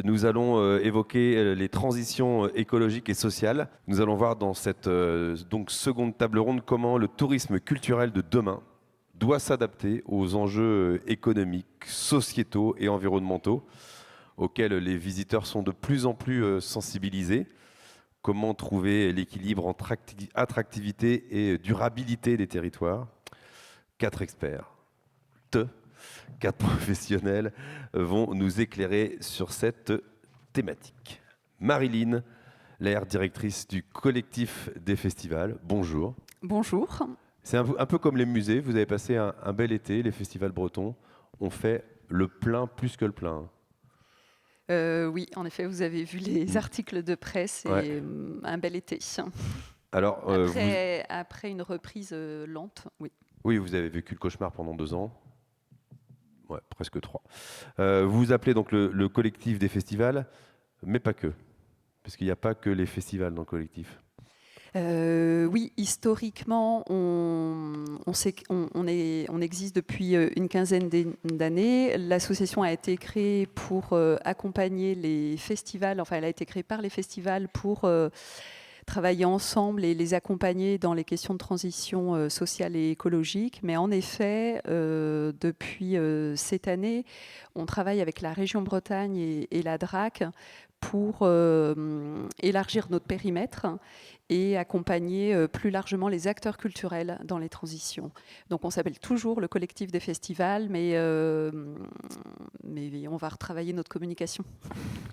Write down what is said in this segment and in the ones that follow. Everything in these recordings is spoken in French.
Nous allons évoquer les transitions écologiques et sociales. Nous allons voir dans cette donc seconde table ronde comment le tourisme culturel de demain doit s'adapter aux enjeux économiques, sociétaux et environnementaux auxquels les visiteurs sont de plus en plus sensibilisés. Comment trouver l'équilibre entre attractivité et durabilité des territoires? Quatre experts, quatre professionnels vont nous éclairer sur cette thématique. Marilyn, la directrice du collectif des festivals, bonjour. Bonjour. C'est un peu comme les musées, vous avez passé un bel été, les festivals bretons ont fait le plein plus que le plein. Oui, en effet, vous avez vu les articles de presse Ouais. et un bel été. Alors, Après une reprise lente, oui. oui, vous avez vécu le cauchemar pendant 2 ans. Ouais, presque 3. Vous vous appelez donc le collectif des festivals, mais pas que. Parce qu'il n'y a pas que les festivals dans le collectif. Oui, historiquement, on existe depuis une quinzaine d'années. L'association a été créée pour accompagner les festivals, enfin elle a été créée par les festivals pour travailler ensemble et les accompagner dans les questions de transition sociale et écologique. Mais en effet, depuis cette année, on travaille avec la région Bretagne et la DRAC pour élargir notre périmètre et accompagner plus largement les acteurs culturels dans les transitions. Donc on s'appelle toujours le collectif des festivals, mais on va retravailler notre communication.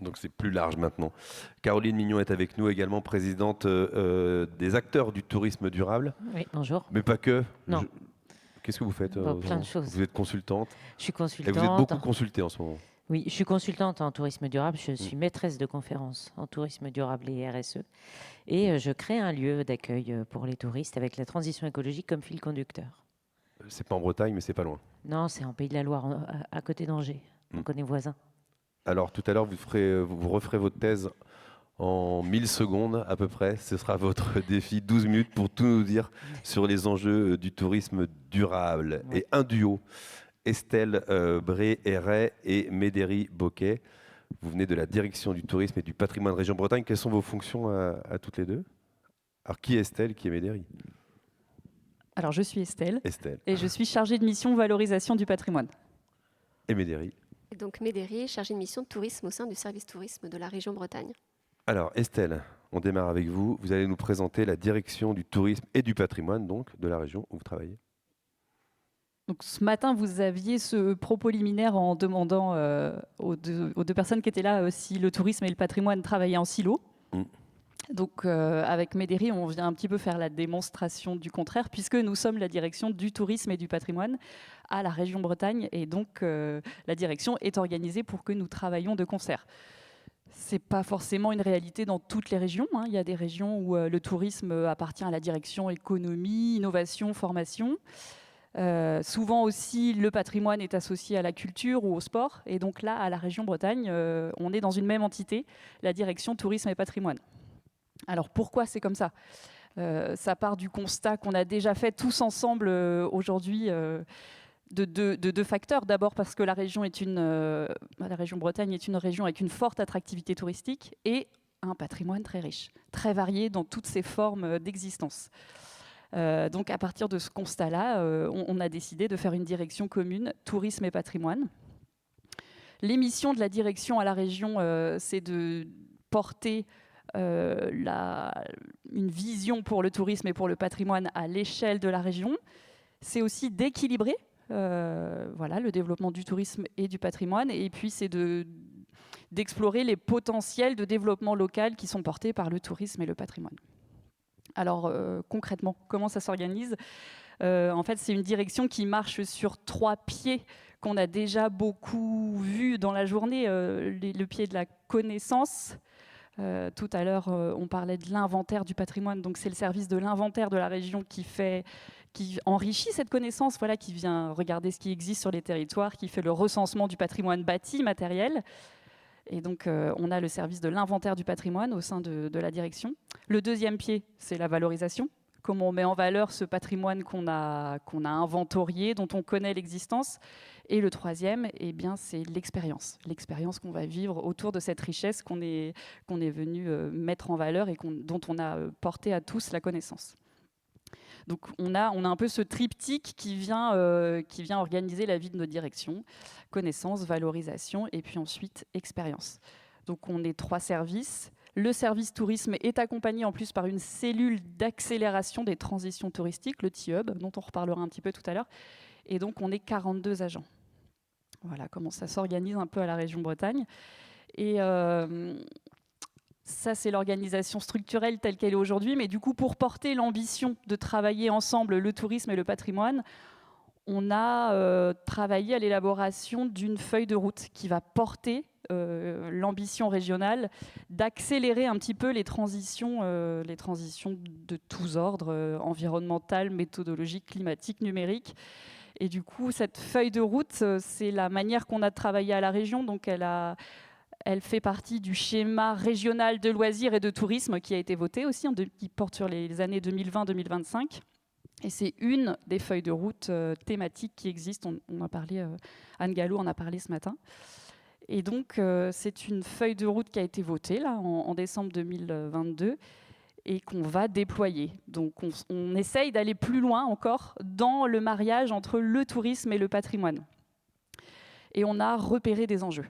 Donc c'est plus large maintenant. Caroline Mignon est avec nous également, présidente des acteurs du tourisme durable. Oui, bonjour. Mais pas que. Non. Qu'est-ce que vous faites Bon, plein de choses. Vous êtes consultante. Je suis Et vous êtes consultante. beaucoup consultée en ce moment. Oui, je suis consultante en tourisme durable. Je suis maîtresse de conférences en tourisme durable et RSE. Et je crée un lieu d'accueil pour les touristes avec la transition écologique comme fil conducteur. C'est pas en Bretagne, mais c'est pas loin. Non, c'est en Pays de la Loire, à côté d'Angers. Donc on est voisins. Alors tout à l'heure, vous referez votre thèse en 1000 secondes à peu près. Ce sera votre défi, 12 minutes pour tout nous dire sur les enjeux du tourisme durable. Ouais. Et un duo, Estelle Bré-Héret et Médéry Boquet. Vous venez de la direction du tourisme et du patrimoine région Bretagne. Quelles sont vos fonctions à toutes les deux? Alors qui est Estelle, qui est Médéry? Alors, je suis Estelle Estelle. et je suis chargée de mission valorisation du patrimoine. Et Médéry. Et donc Médéry, chargée de mission de tourisme au sein du service tourisme de la région Bretagne. Alors Estelle, on démarre avec vous. Vous allez nous présenter la direction du tourisme et du patrimoine donc de la région où vous travaillez. Donc, ce matin, vous aviez ce propos liminaire en demandant aux deux personnes qui étaient là si le tourisme et le patrimoine travaillaient en silo. Donc, avec Médéry, on vient un petit peu faire la démonstration du contraire, puisque nous sommes la direction du tourisme et du patrimoine à la région Bretagne, et donc la direction est organisée pour que nous travaillions de concert. C'est pas forcément une réalité dans toutes les régions. Il y a des régions où le tourisme appartient à la direction économie, innovation, formation. Souvent aussi, le patrimoine est associé à la culture ou au sport. Et donc là, à la région Bretagne, on est dans une même entité, la direction tourisme et patrimoine. Alors pourquoi c'est comme ça? Ça part du constat qu'on a déjà fait tous ensemble aujourd'hui de deux facteurs. D'abord parce que la région Bretagne est une région avec une forte attractivité touristique et un patrimoine très riche, très varié dans toutes ses formes d'existence. Donc à partir de ce constat-là, on a décidé de faire une direction commune, tourisme et patrimoine. Les missions de la direction à la région, c'est de porter une vision pour le tourisme et pour le patrimoine à l'échelle de la région. C'est aussi d'équilibrer le développement du tourisme et du patrimoine. Et puis c'est d'explorer les potentiels de développement local qui sont portés par le tourisme et le patrimoine. Alors concrètement, comment ça s'organise? En fait, c'est une direction qui marche sur 3 pieds qu'on a déjà beaucoup vus dans la journée. Le pied de la connaissance. Tout à l'heure, on parlait de l'inventaire du patrimoine. Donc, c'est le service de l'inventaire de la région qui enrichit cette connaissance, qui vient regarder ce qui existe sur les territoires, qui fait le recensement du patrimoine bâti, matériel. Et donc, on a le service de l'inventaire du patrimoine au sein de la direction. Le deuxième pied, c'est la valorisation. comment on met en valeur ce patrimoine qu'on a inventorié, dont on connaît l'existence. Et le troisième, eh bien, c'est l'expérience qu'on va vivre autour de cette richesse qu'on est venu mettre en valeur et dont on a porté à tous la connaissance. Donc on a un peu ce triptyque qui vient organiser la vie de notre direction: connaissance, valorisation et puis ensuite expérience. Donc on est 3 services. Le service tourisme est accompagné en plus par une cellule d'accélération des transitions touristiques, le TIUB, dont on reparlera un petit peu tout à l'heure. Et donc on est 42 agents. Voilà comment ça s'organise un peu à la région Bretagne. Et ça, c'est l'organisation structurelle telle qu'elle est aujourd'hui. Mais du coup, pour porter l'ambition de travailler ensemble le tourisme et le patrimoine, on a travaillé à l'élaboration d'une feuille de route qui va porter l'ambition régionale d'accélérer un petit peu les transitions de tous ordres, environnementales, méthodologiques, climatiques, numériques. Et du coup, cette feuille de route, c'est la manière qu'on a de travailler à la région. Donc, elle fait partie du schéma régional de loisirs et de tourisme qui a été voté aussi, qui porte sur les années 2020-2025. Et c'est une des feuilles de route thématiques qui existent. On a parlé, Anne Gallo en a parlé ce matin. Et donc, c'est une feuille de route qui a été votée là, en décembre 2022 et qu'on va déployer. Donc, on essaye d'aller plus loin encore dans le mariage entre le tourisme et le patrimoine. Et on a repéré des enjeux.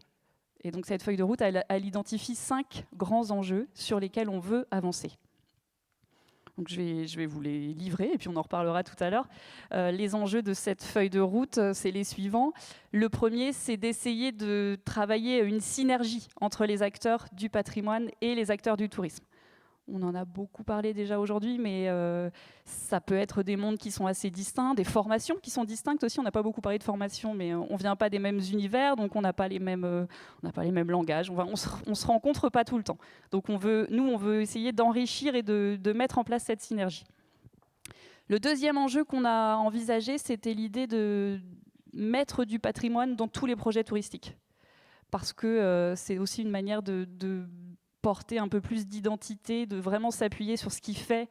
Et donc, cette feuille de route, elle identifie 5 grands enjeux sur lesquels on veut avancer. Donc je vais vous les livrer et puis on en reparlera tout à l'heure. Les enjeux de cette feuille de route, c'est les suivants. Le premier, c'est d'essayer de travailler une synergie entre les acteurs du patrimoine et les acteurs du tourisme. On en a beaucoup parlé déjà aujourd'hui, mais ça peut être des mondes qui sont assez distincts, des formations qui sont distinctes aussi. On n'a pas beaucoup parlé de formation, mais on ne vient pas des mêmes univers, donc on n'a pas les mêmes langages. On se rencontre pas tout le temps. Donc on veut essayer d'enrichir et de mettre en place cette synergie. Le deuxième enjeu qu'on a envisagé, c'était l'idée de mettre du patrimoine dans tous les projets touristiques. Parce que c'est aussi une manière de porter un peu plus d'identité, de vraiment s'appuyer sur ce qui fait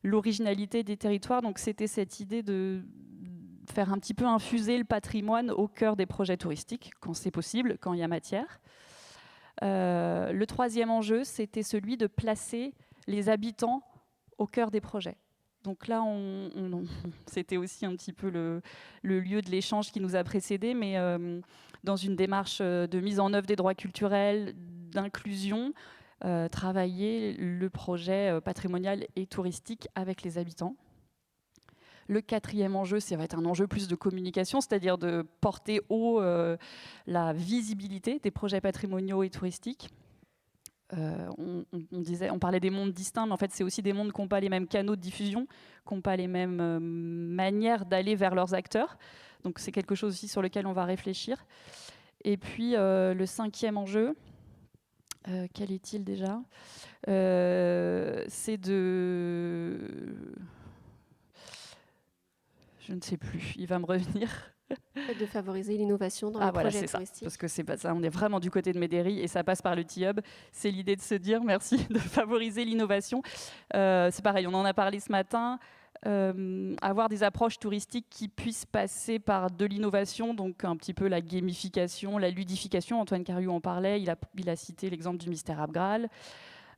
l'originalité des territoires. Donc c'était cette idée de faire un petit peu infuser le patrimoine au cœur des projets touristiques, quand c'est possible, quand il y a matière. Le troisième enjeu, c'était celui de placer les habitants au cœur des projets. Donc là, c'était aussi un petit peu le lieu de l'échange qui nous a précédés, mais dans une démarche de mise en œuvre des droits culturels, d'inclusion, travailler le projet patrimonial et touristique avec les habitants. Le quatrième enjeu, ça va être un enjeu plus de communication, c'est-à-dire de porter haut la visibilité des projets patrimoniaux et touristiques. On parlait des mondes distincts, mais en fait, c'est aussi des mondes qui n'ont pas les mêmes canaux de diffusion, qui n'ont pas les mêmes manières d'aller vers leurs acteurs. Donc, c'est quelque chose aussi sur lequel on va réfléchir. Et puis, le cinquième enjeu, quel est-il déjà ? C'est de... Je ne sais plus, il va me revenir. De favoriser l'innovation dans les projets touristiques. Parce que c'est pas ça, on est vraiment du côté de Médéri et ça passe par le TIUB. C'est l'idée de se dire, merci, de favoriser l'innovation. C'est pareil, on en a parlé ce matin. Avoir des approches touristiques qui puissent passer par de l'innovation, donc un petit peu la gamification, la ludification. Antoine Cariou en parlait, il a cité l'exemple du Mystère Abgral.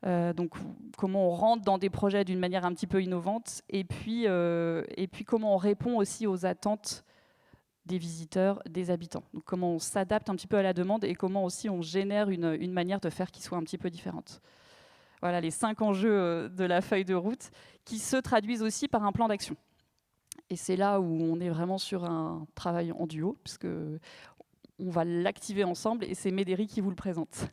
Donc comment on rentre dans des projets d'une manière un petit peu innovante et puis comment on répond aussi aux attentes des visiteurs, des habitants. Donc comment on s'adapte un petit peu à la demande et comment aussi on génère une manière de faire qui soit un petit peu différente. Voilà les 5 enjeux de la feuille de route qui se traduisent aussi par un plan d'action. Et c'est là où on est vraiment sur un travail en duo, puisque on va l'activer ensemble et c'est Médéri qui vous le présente.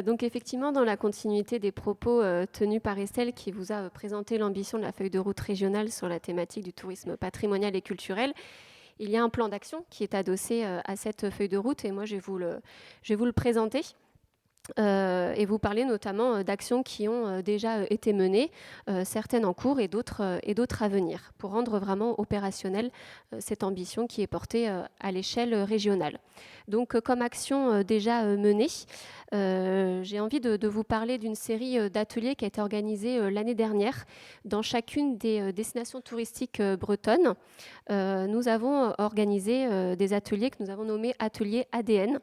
Donc effectivement, dans la continuité des propos tenus par Estelle, qui vous a présenté l'ambition de la feuille de route régionale sur la thématique du tourisme patrimonial et culturel, il y a un plan d'action qui est adossé à cette feuille de route et moi je vais vous le présenter. Et vous parlez notamment d'actions qui ont déjà été menées, certaines en cours et d'autres à venir, pour rendre vraiment opérationnelle cette ambition qui est portée à l'échelle régionale. Donc comme action déjà menée, j'ai envie de vous parler d'une série d'ateliers qui a été organisée l'année dernière dans chacune des destinations touristiques bretonnes. Nous avons organisé des ateliers que nous avons nommés ateliers ADN.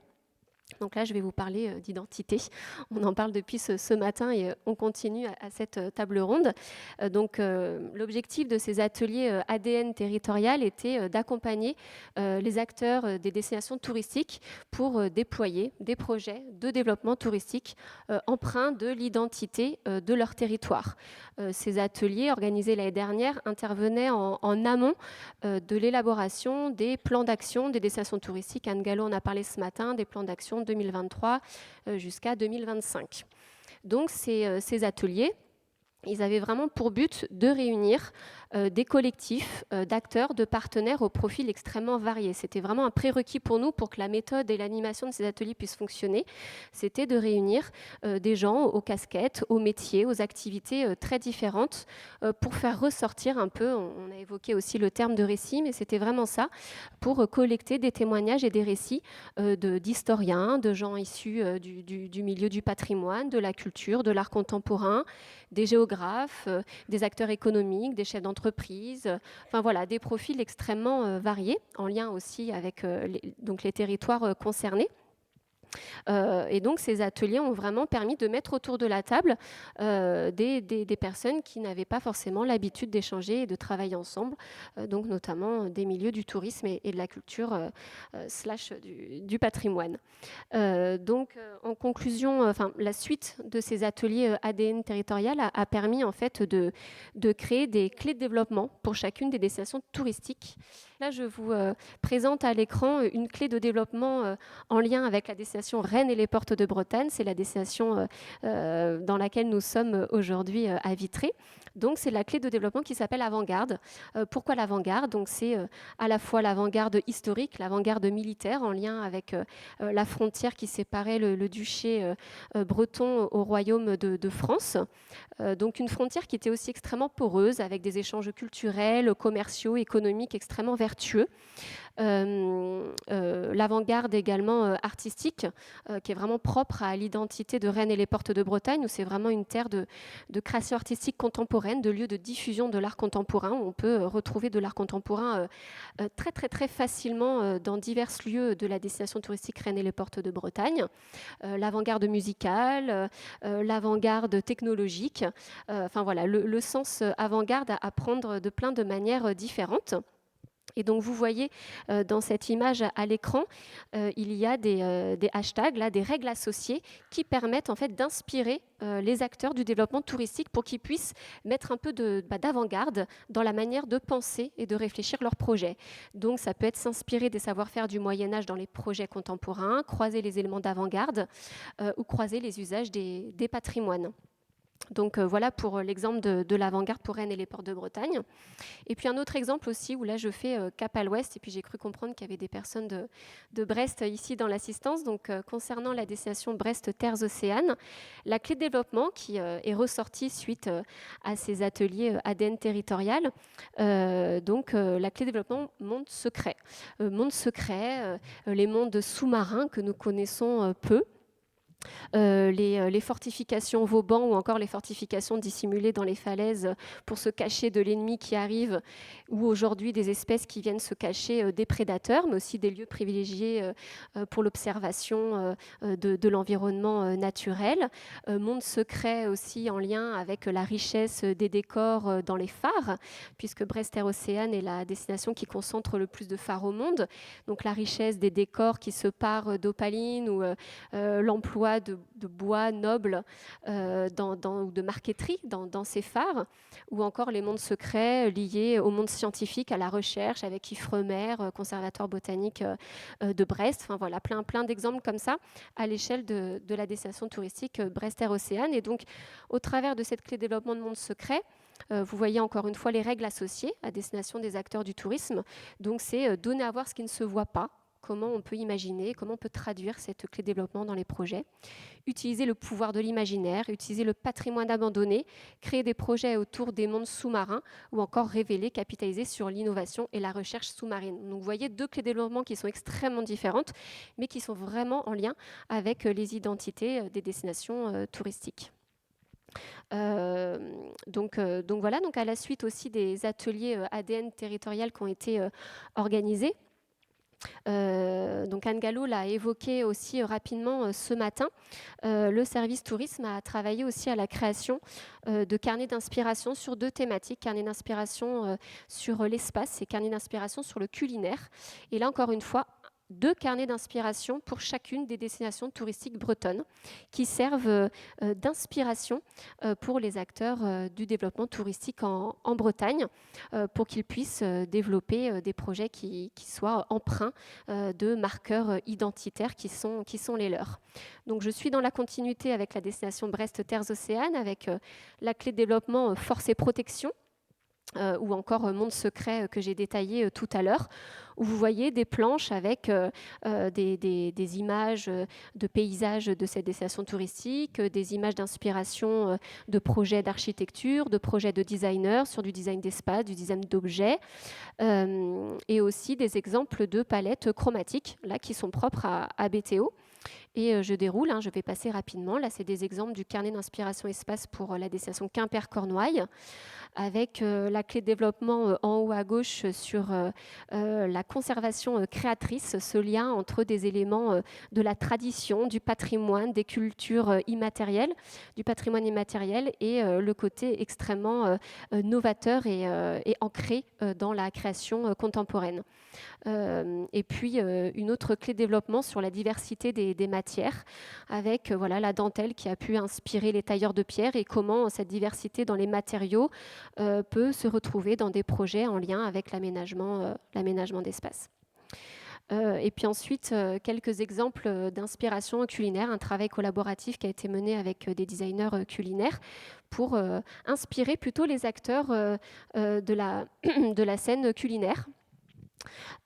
Donc là, je vais vous parler d'identité. On en parle depuis ce matin et on continue à cette table ronde. L'objectif de ces ateliers ADN territorial était d'accompagner les acteurs des destinations touristiques pour déployer des projets de développement touristique empreints de l'identité de leur territoire. Ces ateliers, organisés l'année dernière, intervenaient en amont de l'élaboration des plans d'action des destinations touristiques. Anne Gallo en a parlé ce matin, des plans d'action 2023 jusqu'à 2025. Donc ces ateliers, ils avaient vraiment pour but de réunir des collectifs d'acteurs, de partenaires au profil extrêmement varié. C'était vraiment un prérequis pour nous pour que la méthode et l'animation de ces ateliers puissent fonctionner. C'était de réunir des gens aux casquettes, aux métiers, aux activités très différentes pour faire ressortir un peu, on a évoqué aussi le terme de récit, mais c'était vraiment ça, pour collecter des témoignages et des récits d'historiens, de gens issus du milieu du patrimoine, de la culture, de l'art contemporain, des géographes, des acteurs économiques, des chefs d'entreprise, enfin voilà, des profils extrêmement variés, en lien aussi avec les territoires concernés. Et donc ces ateliers ont vraiment permis de mettre autour de la table des personnes qui n'avaient pas forcément l'habitude d'échanger et de travailler ensemble, donc notamment des milieux du tourisme et de la culture / du patrimoine. En conclusion, la suite de ces ateliers ADN territorial a permis en fait de créer des clés de développement pour chacune des destinations touristiques. Là, je vous présente à l'écran une clé de développement en lien avec la destination Rennes et les Portes de Bretagne. C'est la destination dans laquelle nous sommes aujourd'hui à Vitré. Donc, c'est la clé de développement qui s'appelle Avant-Garde. Pourquoi l'avant-garde? Donc, c'est à la fois l'avant-garde historique, l'avant-garde militaire, en lien avec la frontière qui séparait le duché breton au royaume de France. Donc, une frontière qui était aussi extrêmement poreuse, avec des échanges culturels, commerciaux, économiques extrêmement vertueux. L'avant-garde également artistique, qui est vraiment propre à l'identité de Rennes et les Portes de Bretagne, où c'est vraiment une terre de création artistique contemporaine, de lieu de diffusion de l'art contemporain, où on peut retrouver de l'art contemporain très très très facilement dans divers lieux de la destination touristique Rennes et les Portes de Bretagne. L'avant-garde musicale, l'avant-garde technologique, enfin voilà, le sens avant-garde à prendre de plein de manières différentes. Et donc vous voyez dans cette image à l'écran, il y a des hashtags, là, des règles associées qui permettent en fait d'inspirer les acteurs du développement touristique pour qu'ils puissent mettre un peu d'avant-garde dans la manière de penser et de réfléchir leurs projets. Donc ça peut être s'inspirer des savoir-faire du Moyen-Âge dans les projets contemporains, croiser les éléments d'avant-garde ou croiser les usages des patrimoines. Donc voilà pour l'exemple de l'avant-garde pour Rennes et les Portes de Bretagne. Et puis un autre exemple aussi où là je fais cap à l'ouest, et puis j'ai cru comprendre qu'il y avait des personnes de Brest ici dans l'assistance. Donc concernant la destination Brest-Terres Océanes, la clé de développement qui est ressortie suite à ces ateliers ADN territorial, la clé de développement monde secret. Monde secret, les mondes sous-marins que nous connaissons peu. Les fortifications Vauban ou encore les fortifications dissimulées dans les falaises pour se cacher de l'ennemi qui arrive, ou aujourd'hui des espèces qui viennent se cacher des prédateurs, mais aussi des lieux privilégiés pour l'observation de l'environnement naturel. Monde secret aussi en lien avec la richesse des décors dans les phares, puisque Brest-Terres Océanes est la destination qui concentre le plus de phares au monde. Donc la richesse des décors qui se parent d'opaline ou l'emploi de bois nobles ou de marqueterie dans ces phares, ou encore les mondes secrets liés au monde scientifique, à la recherche, avec Ifremer, conservatoire botanique de Brest. Enfin voilà, plein d'exemples comme ça à l'échelle de la destination touristique Brest-Terres Océanes. Et donc, au travers de cette clé de développement de monde secret, vous voyez encore une fois les règles associées à destination des acteurs du tourisme. Donc, c'est donner à voir ce qui ne se voit pas, comment on peut imaginer, comment on peut traduire cette clé de développement dans les projets. Utiliser le pouvoir de l'imaginaire, utiliser le patrimoine abandonné, créer des projets autour des mondes sous-marins ou encore révéler, capitaliser sur l'innovation et la recherche sous-marine. Donc vous voyez 2 clés de développement qui sont extrêmement différentes, mais qui sont vraiment en lien avec les identités des destinations touristiques. Donc voilà, donc à la suite aussi des ateliers ADN territorial qui ont été organisés. Donc Anne Gallo l'a évoqué aussi rapidement ce matin. Le service tourisme a travaillé aussi à la création de carnets d'inspiration sur 2 thématiques, carnet d'inspiration sur l'espace et carnet d'inspiration sur le culinaire. Et là encore une fois, 2 carnets d'inspiration pour chacune des destinations touristiques bretonnes qui servent d'inspiration pour les acteurs du développement touristique en Bretagne pour qu'ils puissent développer des projets qui soient empreints de marqueurs identitaires qui sont les leurs. Donc je suis dans la continuité avec la destination Brest-Terres Océanes avec la clé de développement Force et Protection ou encore Monde Secret que j'ai détaillé tout à l'heure, où vous voyez des planches avec des images de paysages de cette destination touristique, des images d'inspiration de projets d'architecture, de projets de designers sur du design d'espace, du design d'objets, et aussi des exemples de palettes chromatiques là, qui sont propres à BTO. Et je déroule, je vais passer rapidement. Là, c'est des exemples du carnet d'inspiration espace pour la destination Quimper-Cornouailles, avec la clé de développement en haut à gauche sur la conservation créatrice, ce lien entre des éléments de la tradition, du patrimoine, des cultures immatérielles, du patrimoine immatériel et le côté extrêmement novateur et ancré dans la création contemporaine. Et puis une autre clé de développement sur la diversité des matières avec voilà, la dentelle qui a pu inspirer les tailleurs de pierre et comment cette diversité dans les matériaux peut se retrouver dans des projets en lien avec l'aménagement d'espace. Et puis ensuite, quelques exemples d'inspiration culinaire, un travail collaboratif qui a été mené avec des designers culinaires pour inspirer plutôt les acteurs de la scène culinaire.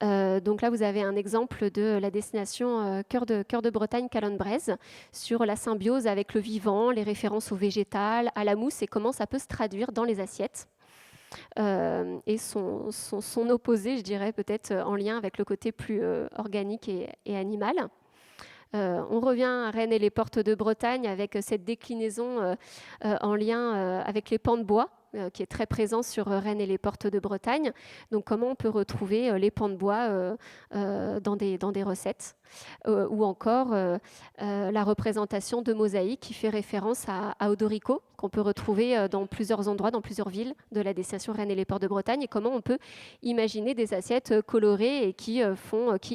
Donc là, vous avez un exemple de la destination Cœur de Bretagne Calonne-Braise sur la symbiose avec le vivant, les références au végétal, à la mousse et comment ça peut se traduire dans les assiettes. Et son opposé, je dirais, peut-être en lien avec le côté plus organique et animal. On revient à Rennes et les portes de Bretagne avec cette déclinaison en lien avec les pans de bois, qui est très présent sur Rennes et les portes de Bretagne. Donc comment on peut retrouver les pans de bois dans des recettes ou encore la représentation de mosaïques qui fait référence à Odorico, qu'on peut retrouver dans plusieurs endroits, dans plusieurs villes de la destination Rennes et les portes de Bretagne, et comment on peut imaginer des assiettes colorées et qui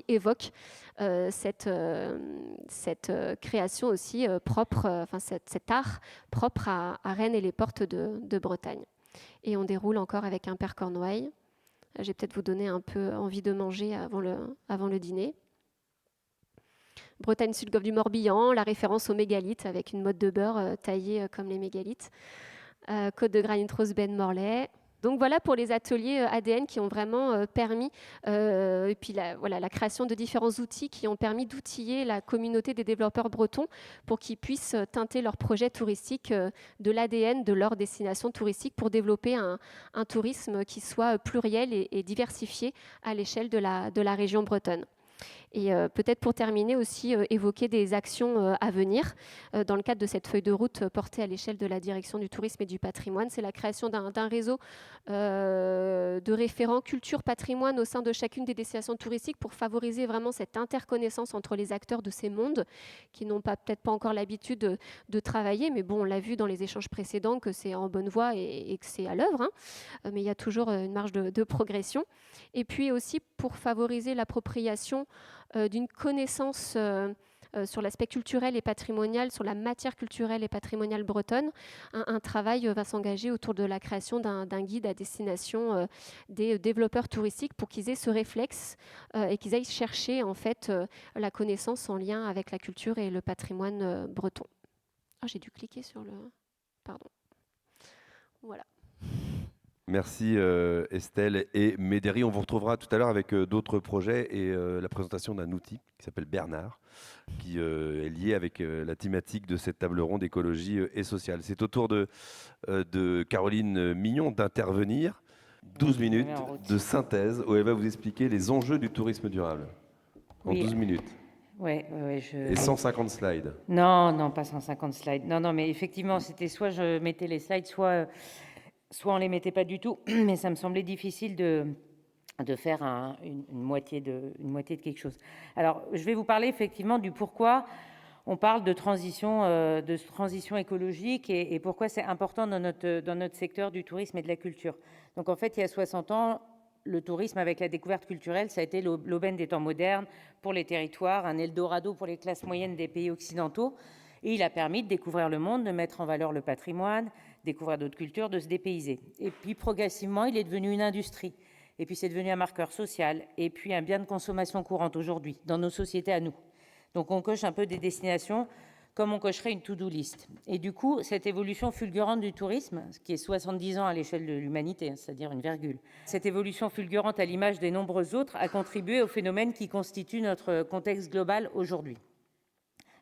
évoquent cette création aussi propre, cet art propre à Rennes et les portes de Bretagne. Et on déroule encore avec un Quimper-Cornouailles. Je vais peut-être vous donner un peu envie de manger avant le dîner. Bretagne Sud, Golfe du Morbihan, la référence aux mégalithes avec une motte de beurre taillée comme les mégalithes. Côte de granit rose Ben Morlaix. Donc voilà pour les ateliers ADN qui ont vraiment permis, et puis la création de différents outils qui ont permis d'outiller la communauté des développeurs bretons pour qu'ils puissent teinter leurs projets touristiques de l'ADN de leur destination touristique pour développer un tourisme qui soit pluriel et diversifié à l'échelle de la région bretonne. Et peut-être pour terminer aussi, évoquer des actions à venir dans le cadre de cette feuille de route portée à l'échelle de la direction du tourisme et du patrimoine. C'est la création d'un réseau de référents culture patrimoine au sein de chacune des destinations touristiques pour favoriser vraiment cette interconnaissance entre les acteurs de ces mondes qui n'ont peut-être pas encore l'habitude de travailler, mais bon, on l'a vu dans les échanges précédents que c'est en bonne voie et que c'est à l'œuvre, mais il y a toujours une marge de progression. Et puis aussi pour favoriser l'appropriation d'une connaissance sur l'aspect culturel et patrimonial, sur la matière culturelle et patrimoniale bretonne, un travail va s'engager autour de la création d'un guide à destination des développeurs touristiques pour qu'ils aient ce réflexe et qu'ils aillent chercher en fait la connaissance en lien avec la culture et le patrimoine breton. Ah, j'ai dû cliquer sur le... Pardon. Voilà. Merci Estelle et Médéry. On vous retrouvera tout à l'heure avec d'autres projets et la présentation d'un outil qui s'appelle Bernard, qui est lié avec la thématique de cette table ronde écologie et sociale. C'est au tour de Caroline Mignon d'intervenir. 12 minutes de synthèse où elle va vous expliquer les enjeux du tourisme durable. En 12 minutes. Ouais, Et 150 slides. Non, pas 150 slides. Non, mais effectivement, c'était soit je mettais les slides, soit on les mettait pas du tout. Mais ça me semblait difficile de faire une moitié de quelque chose. Alors, je vais vous parler effectivement du pourquoi on parle de transition écologique et pourquoi c'est important dans notre secteur du tourisme et de la culture. Donc, en fait, il y a 60 ans, le tourisme, avec la découverte culturelle, ça a été l'aubaine des temps modernes pour les territoires, un Eldorado pour les classes moyennes des pays occidentaux. Et il a permis de découvrir le monde, de mettre en valeur le patrimoine, découvrir d'autres cultures, de se dépayser. Et puis, progressivement, il est devenu une industrie. Et puis, c'est devenu un marqueur social. Et puis, un bien de consommation courante aujourd'hui, dans nos sociétés à nous. Donc, on coche un peu des destinations comme on cocherait une to-do list. Et du coup, cette évolution fulgurante du tourisme, ce qui est 70 ans à l'échelle de l'humanité, c'est-à-dire une virgule, cette évolution fulgurante à l'image des nombreux autres a contribué au phénomène qui constitue notre contexte global aujourd'hui.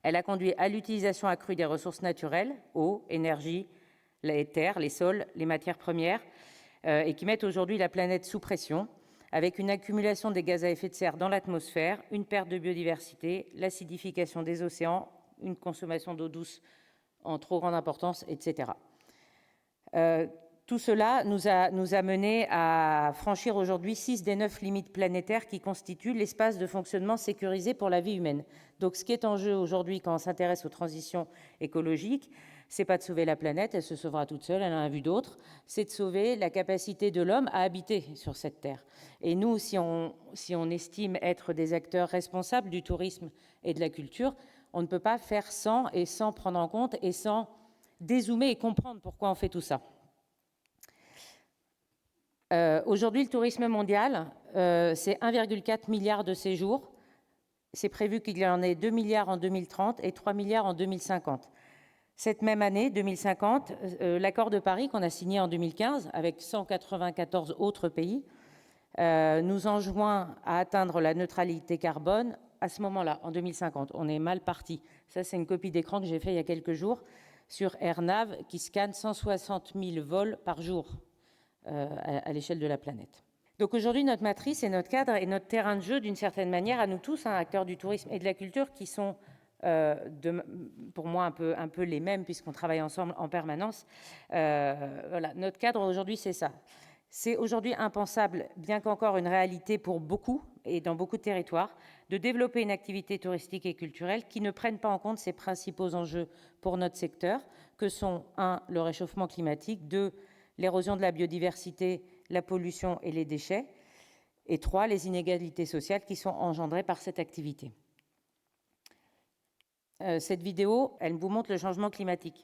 Elle a conduit à l'utilisation accrue des ressources naturelles, eau, énergie, les terres, les sols, les matières premières, et qui mettent aujourd'hui la planète sous pression, avec une accumulation des gaz à effet de serre dans l'atmosphère, une perte de biodiversité, l'acidification des océans, une consommation d'eau douce en trop grande importance, etc. Tout cela nous a mené à franchir aujourd'hui 6 des 9 limites planétaires qui constituent l'espace de fonctionnement sécurisé pour la vie humaine. Donc ce qui est en jeu aujourd'hui quand on s'intéresse aux transitions écologiques, c'est pas de sauver la planète, elle se sauvera toute seule, elle en a vu d'autres, c'est de sauver la capacité de l'homme à habiter sur cette terre. Et nous, si on estime être des acteurs responsables du tourisme et de la culture, on ne peut pas faire sans, et sans prendre en compte, et sans dézoomer et comprendre pourquoi on fait tout ça. Aujourd'hui, le tourisme mondial, c'est 1,4 milliard de séjours. C'est prévu qu'il y en ait 2 milliards en 2030 et 3 milliards en 2050. Cette même année, 2050, l'accord de Paris qu'on a signé en 2015 avec 194 autres pays nous enjoint à atteindre la neutralité carbone à ce moment-là, en 2050. On est mal parti. Ça, c'est une copie d'écran que j'ai fait il y a quelques jours sur AirNav qui scanne 160 000 vols par jour à l'échelle de la planète. Donc aujourd'hui, notre matrice et notre cadre et notre terrain de jeu, d'une certaine manière, à nous tous, acteurs du tourisme et de la culture, qui sont pour moi un peu les mêmes puisqu'on travaille ensemble en permanence. Voilà, notre cadre aujourd'hui, c'est ça. C'est aujourd'hui impensable, bien qu'encore une réalité pour beaucoup et dans beaucoup de territoires, de développer une activité touristique et culturelle qui ne prenne pas en compte ces principaux enjeux pour notre secteur, que sont 1, le réchauffement climatique, 2, l'érosion de la biodiversité, la pollution et les déchets, et 3, les inégalités sociales qui sont engendrées par cette activité. Cette vidéo, elle vous montre le changement climatique.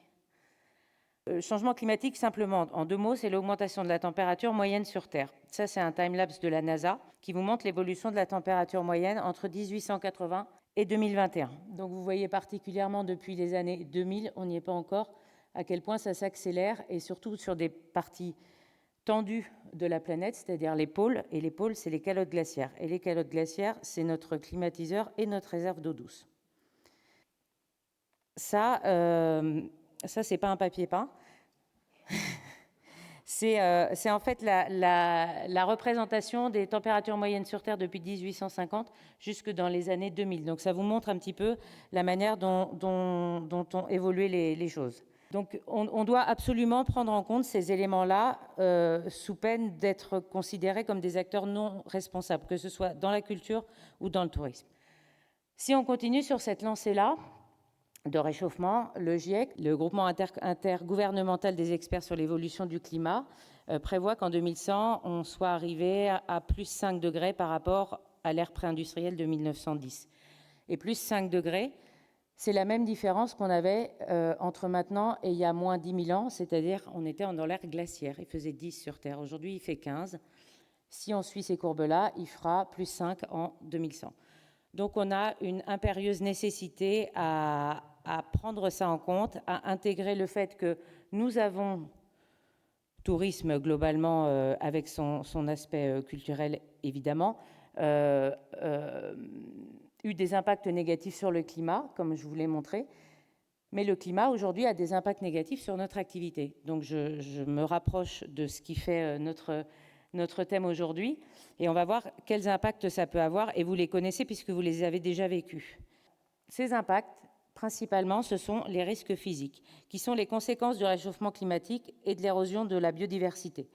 Changement climatique, simplement, en 2 mots, c'est l'augmentation de la température moyenne sur Terre. Ça, c'est un time-lapse de la NASA qui vous montre l'évolution de la température moyenne entre 1880 et 2021. Donc, vous voyez particulièrement depuis les années 2000, on n'y est pas encore, à quel point ça s'accélère, et surtout sur des parties tendues de la planète, c'est-à-dire les pôles, et les pôles, c'est les calottes glaciaires. Et les calottes glaciaires, c'est notre climatiseur et notre réserve d'eau douce. Ça, c'est pas un papier peint. C'est en fait la représentation des températures moyennes sur Terre depuis 1850 jusque dans les années 2000. Donc ça vous montre un petit peu la manière dont ont évolué les choses. Donc on doit absolument prendre en compte ces éléments-là sous peine d'être considérés comme des acteurs non responsables, que ce soit dans la culture ou dans le tourisme. Si on continue sur cette lancée-là de réchauffement, le GIEC, le groupement intergouvernemental des experts sur l'évolution du climat, prévoit qu'en 2100, on soit arrivé à plus 5 degrés par rapport à l'ère pré-industrielle de 1910. Et plus 5 degrés, c'est la même différence qu'on avait entre maintenant et il y a moins 10 000 ans, c'est-à-dire on était dans l'ère glaciaire. Il faisait 10 sur Terre. Aujourd'hui, il fait 15. Si on suit ces courbes-là, il fera plus 5 en 2100. Donc on a une impérieuse nécessité à prendre ça en compte, à intégrer le fait que nous avons tourisme globalement, avec son aspect culturel évidemment, eu des impacts négatifs sur le climat, comme je vous l'ai montré. Mais le climat, aujourd'hui, a des impacts négatifs sur notre activité. Donc, je me rapproche de ce qui fait notre thème aujourd'hui. Et on va voir quels impacts ça peut avoir. Et vous les connaissez puisque vous les avez déjà vécus. Ces impacts, principalement, ce sont les risques physiques, qui sont les conséquences du réchauffement climatique et de l'érosion de la biodiversité.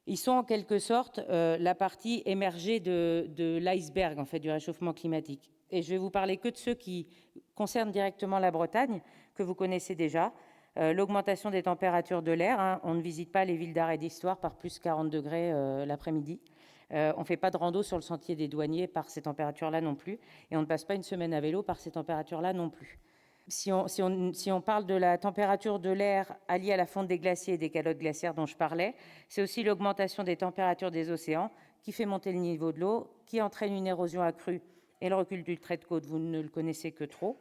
Ils sont en quelque sorte la partie émergée de l'iceberg, en fait, du réchauffement climatique. Et je vais vous parler que de ceux qui concernent directement la Bretagne, que vous connaissez déjà. L'augmentation des températures de l'air, hein, on ne visite pas les villes d'art et d'histoire par plus 40 degrés l'après-midi. On ne fait pas de rando sur le sentier des douaniers par ces températures-là non plus. Et on ne passe pas une semaine à vélo par ces températures-là non plus. Si on parle de la température de l'air alliée à la fonte des glaciers et des calottes glaciaires dont je parlais, c'est aussi l'augmentation des températures des océans qui fait monter le niveau de l'eau, qui entraîne une érosion accrue et le recul du trait de côte, vous ne le connaissez que trop.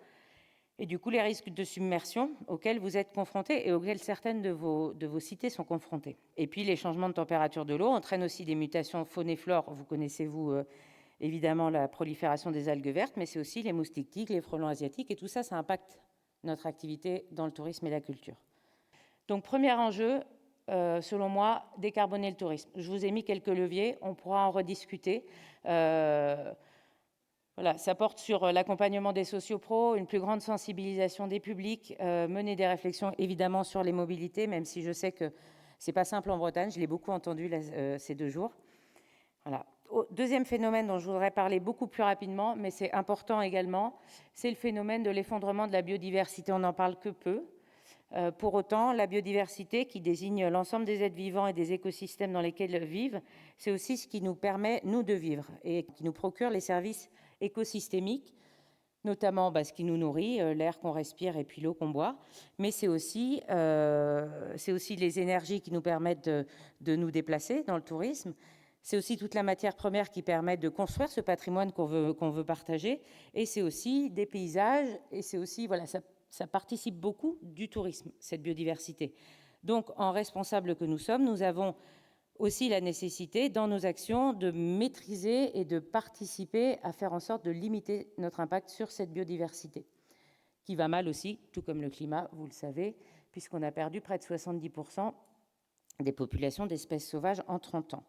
Et du coup, les risques de submersion auxquels vous êtes confrontés et auxquels certaines de vos cités sont confrontées. Et puis, les changements de température de l'eau entraînent aussi des mutations faune et flore. Vous connaissez, évidemment, la prolifération des algues vertes, mais c'est aussi les moustiques tigres, les frelons asiatiques, et tout ça, ça impacte notre activité dans le tourisme et la culture. Donc, premier enjeu, selon moi, décarboner le tourisme. Je vous ai mis quelques leviers, on pourra en rediscuter. Voilà, ça porte sur l'accompagnement des sociopros, une plus grande sensibilisation des publics, mener des réflexions évidemment sur les mobilités, même si je sais que c'est pas simple en Bretagne, je l'ai beaucoup entendu ces 2 jours. Voilà. Deuxième phénomène dont je voudrais parler beaucoup plus rapidement, mais c'est important également, c'est le phénomène de l'effondrement de la biodiversité. On n'en parle que peu. Pour autant, la biodiversité, qui désigne l'ensemble des êtres vivants et des écosystèmes dans lesquels ils vivent, c'est aussi ce qui nous permet, nous, de vivre et qui nous procure les services écosystémiques, notamment ce qui nous nourrit, l'air qu'on respire et puis l'eau qu'on boit, mais c'est aussi les énergies qui nous permettent de nous déplacer dans le tourisme. C'est aussi toute la matière première qui permet de construire ce patrimoine qu'on veut partager, et c'est aussi des paysages, et c'est aussi, voilà, ça participe beaucoup du tourisme, cette biodiversité. Donc, en responsables que nous sommes, nous avons aussi la nécessité, dans nos actions, de maîtriser et de participer à faire en sorte de limiter notre impact sur cette biodiversité, qui va mal aussi, tout comme le climat, vous le savez, puisqu'on a perdu près de 70% des populations d'espèces sauvages en 30 ans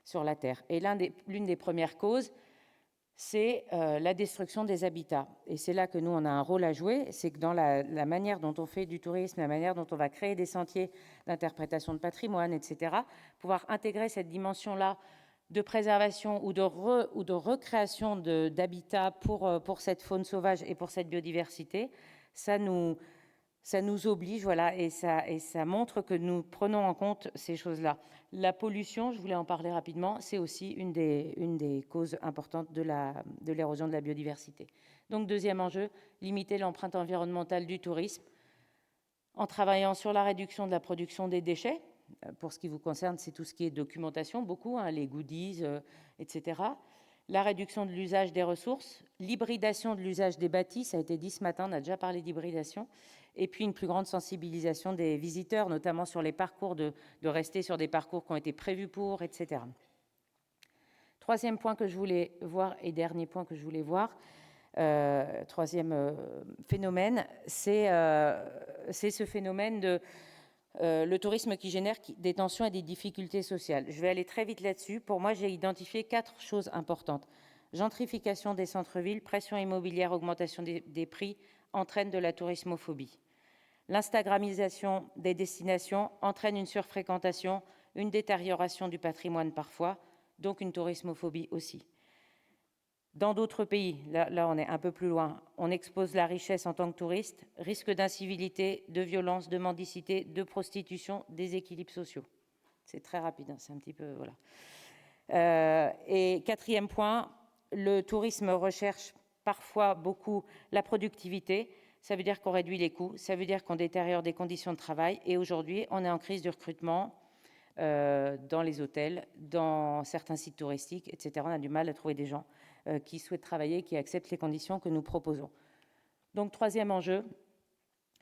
sur la Terre. Et l'une des premières causes, c'est la destruction des habitats. Et c'est là que nous, on a un rôle à jouer, c'est que dans la manière dont on fait du tourisme, la manière dont on va créer des sentiers d'interprétation de patrimoine, etc., pouvoir intégrer cette dimension-là de préservation ou de recréation d'habitats pour cette faune sauvage et pour cette biodiversité, ça nous oblige, voilà, et ça montre que nous prenons en compte ces choses-là. La pollution, je voulais en parler rapidement, c'est aussi une des causes importantes de l'érosion de la biodiversité. Donc, deuxième enjeu, limiter l'empreinte environnementale du tourisme en travaillant sur la réduction de la production des déchets. Pour ce qui vous concerne, c'est tout ce qui est documentation, beaucoup, hein, les goodies, etc. La réduction de l'usage des ressources, l'hybridation de l'usage des bâtis, ça a été dit ce matin, on a déjà parlé d'hybridation, et puis une plus grande sensibilisation des visiteurs, notamment sur les parcours, de rester sur des parcours qui ont été prévus pour, etc. Troisième point que je voulais voir, et dernier point que je voulais voir, troisième phénomène, c'est ce phénomène de le tourisme qui génère des tensions et des difficultés sociales. Je vais aller très vite là-dessus. Pour moi, j'ai identifié 4 choses importantes. Gentrification des centres-villes, pression immobilière, augmentation des prix entraîne de la tourismophobie. L'instagramisation des destinations entraîne une surfréquentation, une détérioration du patrimoine parfois, donc une tourismophobie aussi. Dans d'autres pays, là on est un peu plus loin, on expose la richesse en tant que touriste, risque d'incivilité, de violence, de mendicité, de prostitution, déséquilibres sociaux. C'est très rapide, hein, c'est un petit peu... Voilà. Et quatrième point, le tourisme recherche parfois beaucoup la productivité. Ça veut dire qu'on réduit les coûts, ça veut dire qu'on détériore des conditions de travail. Et aujourd'hui, on est en crise de recrutement dans les hôtels, dans certains sites touristiques, etc. On a du mal à trouver des gens qui souhaitent travailler, qui acceptent les conditions que nous proposons. Donc, troisième enjeu,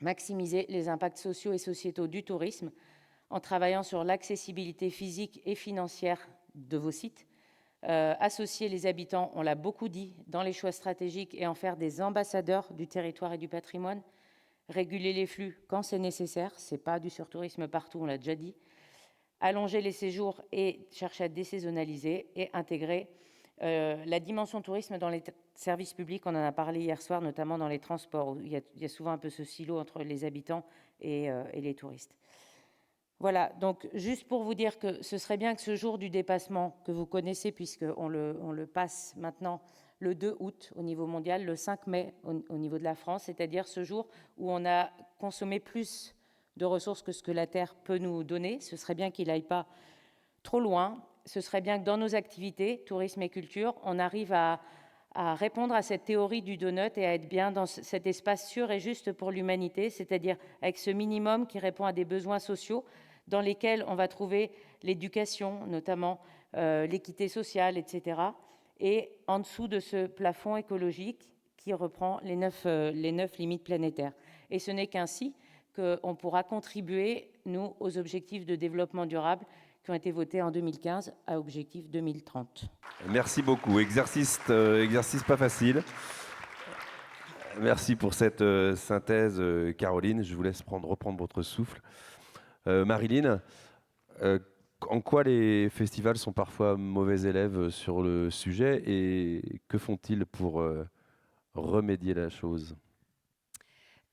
maximiser les impacts sociaux et sociétaux du tourisme en travaillant sur l'accessibilité physique et financière de vos sites. Associer les habitants, on l'a beaucoup dit, dans les choix stratégiques et en faire des ambassadeurs du territoire et du patrimoine. Réguler les flux quand c'est nécessaire, c'est pas du surtourisme partout, on l'a déjà dit. Allonger les séjours et chercher à désaisonnaliser et intégrer la dimension tourisme dans les services publics. On en a parlé hier soir, notamment dans les transports, où il y a souvent un peu ce silo entre les habitants et les touristes. Voilà, donc juste pour vous dire que ce serait bien que ce jour du dépassement que vous connaissez, puisqu'on le passe maintenant le 2 août au niveau mondial, le 5 mai au niveau de la France, c'est-à-dire ce jour où on a consommé plus de ressources que ce que la Terre peut nous donner. Ce serait bien qu'il n'aille pas trop loin. Ce serait bien que dans nos activités, tourisme et culture, on arrive à répondre à cette théorie du donut et à être bien dans cet espace sûr et juste pour l'humanité, c'est-à-dire avec ce minimum qui répond à des besoins sociaux dans lesquels on va trouver l'éducation, notamment l'équité sociale, etc. Et en dessous de ce plafond écologique qui reprend les 9 limites planétaires. Et ce n'est qu'ainsi qu'on pourra contribuer, nous, aux objectifs de développement durable qui ont été votés en 2015 à objectif 2030. Merci beaucoup. Exercice pas facile. Merci pour cette synthèse, Caroline. Je vous laisse reprendre votre souffle. Marilyn, en quoi les festivals sont parfois mauvais élèves sur le sujet et que font-ils pour remédier la chose ?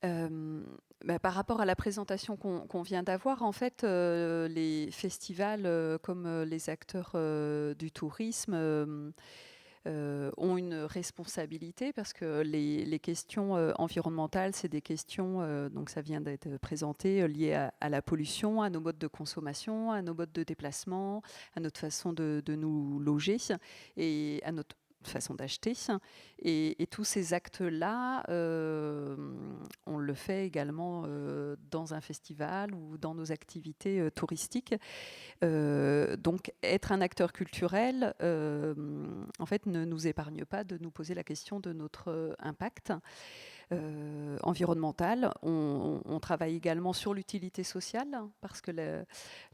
Par rapport à la présentation qu'on vient d'avoir, en fait, les festivals, comme les acteurs du tourisme, ont une responsabilité parce que les questions environnementales, c'est des questions, donc ça vient d'être présenté, liées à la pollution, à nos modes de consommation, à nos modes de déplacement, à notre façon de nous loger et à notre façon d'acheter. Et tous ces actes-là, on le fait également dans un festival ou dans nos activités touristiques. Donc, être un acteur culturel, en fait, ne nous épargne pas de nous poser la question de notre impact environnemental. On travaille également sur l'utilité sociale, parce que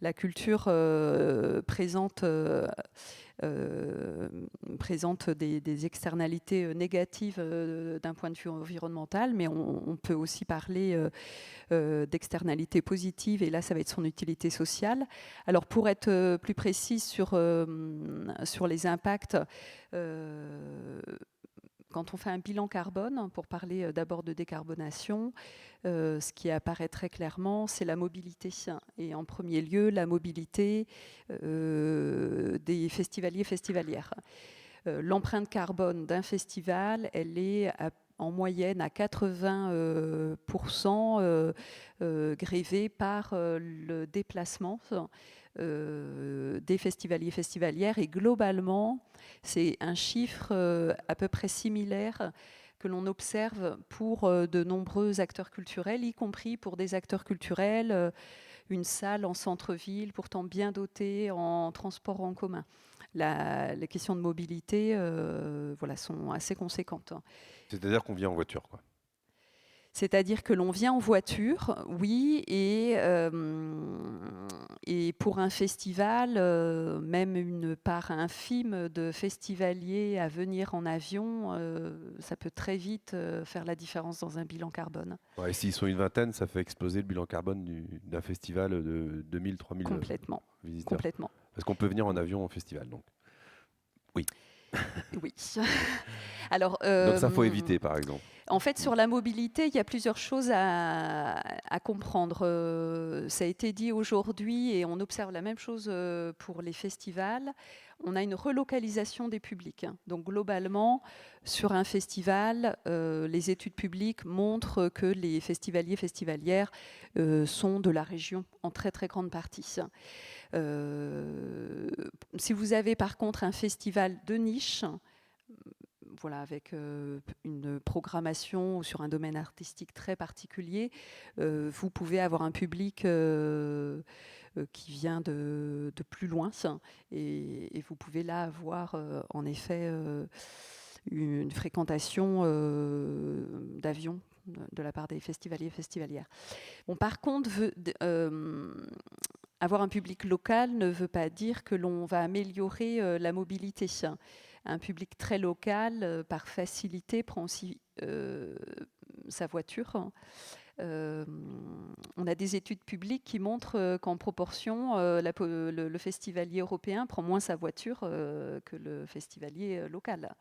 la culture présente des externalités négatives d'un point de vue environnemental, mais on peut aussi parler d'externalités positives, et là, ça va être son utilité sociale. Alors, pour être plus précis sur les impacts, quand on fait un bilan carbone, pour parler d'abord de décarbonation, ce qui apparaît très clairement, c'est la mobilité. Et en premier lieu, la mobilité des festivaliers, festivalières. L'empreinte carbone d'un festival, elle est en moyenne à 80% grévée par le déplacement des festivaliers, festivalières. Et globalement, c'est un chiffre à peu près similaire que l'on observe pour de nombreux acteurs culturels, y compris pour des acteurs culturels, une salle en centre-ville, pourtant bien dotée en transport en commun. Les questions de mobilité sont assez conséquentes. C'est-à-dire qu'on vient en voiture, quoi. C'est-à-dire que l'on vient en voiture, oui, et pour un festival, même une part infime de festivaliers à venir en avion, ça peut très vite faire la différence dans un bilan carbone. Ouais, et s'ils sont une vingtaine, ça fait exploser le bilan carbone d'un festival de 2000, 3000 Complètement. visiteurs. Complètement. Parce qu'on peut venir en avion au festival, donc. Oui. Oui. Alors, donc ça, faut éviter, par exemple. En fait, sur la mobilité, il y a plusieurs choses à comprendre. Ça a été dit aujourd'hui et on observe la même chose pour les festivals. On a une relocalisation des publics. Donc globalement, sur un festival, les études publiques montrent que les festivaliers, festivalières sont de la région en très très grande partie. Si vous avez par contre un festival de niche, voilà, avec une programmation sur un domaine artistique très particulier, vous pouvez avoir un public qui vient de plus loin, et vous pouvez là avoir en effet une fréquentation d'avions de la part des festivaliers et festivalières. Bon, par contre, avoir un public local ne veut pas dire que l'on va améliorer la mobilité. Un public très local, par facilité, prend aussi sa voiture. On a des études publiques qui montrent qu'en proportion, le festivalier européen prend moins sa voiture que le festivalier local.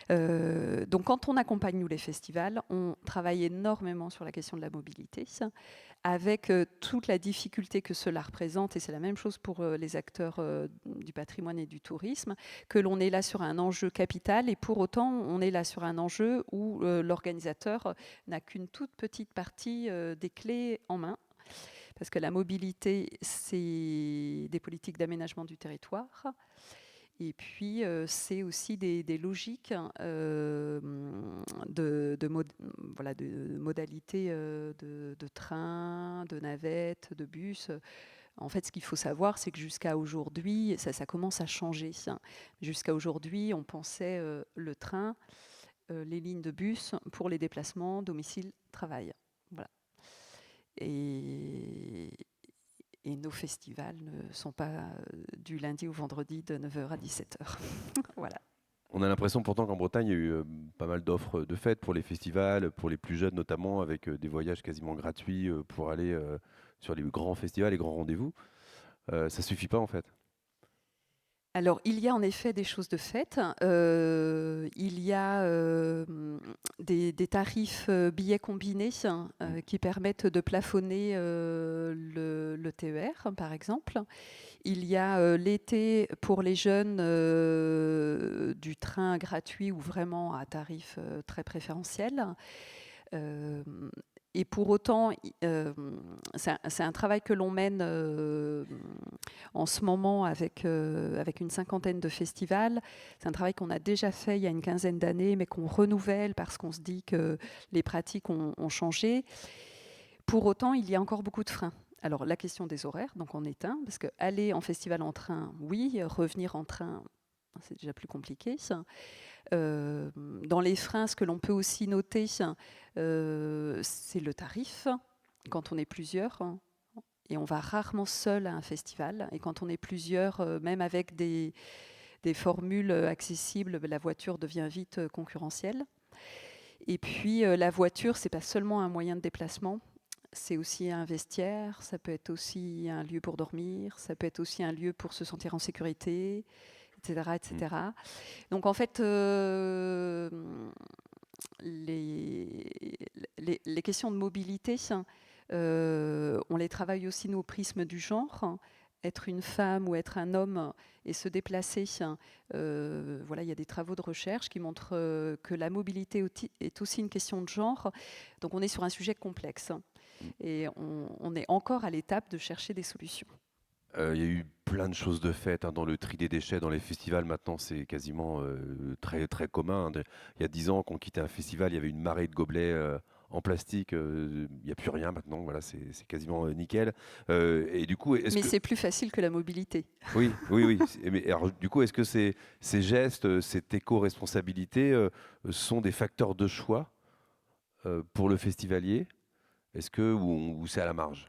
Donc quand on accompagne nous les festivals, on travaille énormément sur la question de la mobilité, avec toute la difficulté que cela représente, et c'est la même chose pour les acteurs du patrimoine et du tourisme, que l'on est là sur un enjeu capital, et pour autant on est là sur un enjeu où l'organisateur n'a qu'une toute petite partie des clés en main. Parce que la mobilité, c'est des politiques d'aménagement du territoire. Et puis, c'est aussi des logiques de modalités de train, de navette, de bus. En fait, ce qu'il faut savoir, c'est que jusqu'à aujourd'hui, ça commence à changer. Jusqu'à aujourd'hui, on pensait le train, les lignes de bus pour les déplacements domicile-travail. Voilà. Et nos festivals ne sont pas du lundi au vendredi de 9h à 17h. Voilà. On a l'impression pourtant qu'en Bretagne, il y a eu pas mal d'offres de fêtes pour les festivals, pour les plus jeunes notamment, avec des voyages quasiment gratuits pour aller sur les grands festivals, les grands rendez-vous. Ça suffit pas en fait. Alors, il y a en effet des choses de fait. Il y a des tarifs billets combinés qui permettent de plafonner le TER, par exemple. Il y a l'été pour les jeunes du train gratuit ou vraiment à tarif très préférentiel. Et pour autant, c'est un travail que l'on mène en ce moment avec une cinquantaine de festivals. C'est un travail qu'on a déjà fait il y a une quinzaine d'années, mais qu'on renouvelle parce qu'on se dit que les pratiques ont changé. Pour autant, il y a encore beaucoup de freins. Alors, la question des horaires, donc on est un, parce que aller en festival en train, oui, revenir en train, c'est déjà plus compliqué. Dans les freins, ce que l'on peut aussi noter, c'est le tarif, quand on est plusieurs. Et on va rarement seul à un festival. Et quand on est plusieurs, même avec des formules accessibles, la voiture devient vite concurrentielle. Et puis, la voiture, c'est pas seulement un moyen de déplacement. C'est aussi un vestiaire, ça peut être aussi un lieu pour dormir, ça peut être aussi un lieu pour se sentir en sécurité, etc. etc. Donc en fait, les questions de mobilité, on les travaille aussi nous au prisme du genre. Être une femme ou être un homme et se déplacer, voilà, il y a des travaux de recherche qui montrent que la mobilité est aussi une question de genre. Donc on est sur un sujet complexe et on est encore à l'étape de chercher des solutions. Il y a eu plein de choses de faites dans le tri des déchets, dans les festivals. Maintenant, c'est quasiment très, très commun. Il y a 10 ans, quand on quittait un festival, il y avait une marée de gobelets en plastique. Il n'y a plus rien maintenant. Voilà, c'est quasiment nickel. Et du coup, mais c'est plus facile que la mobilité. Oui, oui, oui. Mais alors, du coup, est-ce que ces gestes, cette éco-responsabilité sont des facteurs de choix pour le festivalier? Est-ce que ou c'est à la marge?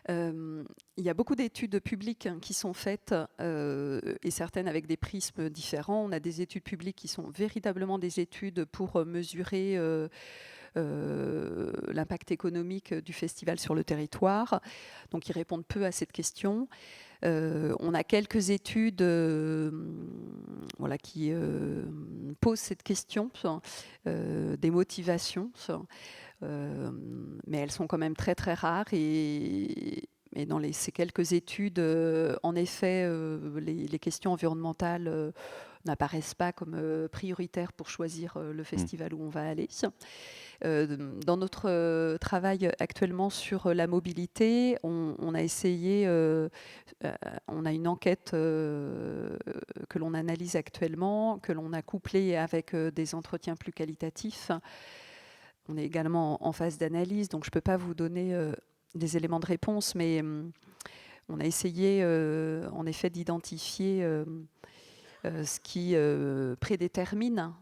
Il y a beaucoup d'études publiques qui sont faites et certaines avec des prismes différents. On a des études publiques qui sont véritablement des études pour mesurer l'impact économique du festival sur le territoire. Donc, ils répondent peu à cette question. On a quelques études voilà, qui posent cette question des motivations. Mais elles sont quand même très très rares et dans ces quelques études, en effet, les questions environnementales n'apparaissent pas comme prioritaires pour choisir le festival où on va aller. Dans notre travail actuellement sur la mobilité, on a essayé, on a une enquête que l'on analyse actuellement, que l'on a couplée avec des entretiens plus qualitatifs. On est également en phase d'analyse, donc je ne peux pas vous donner des éléments de réponse, mais on a essayé en effet d'identifier ce qui prédétermine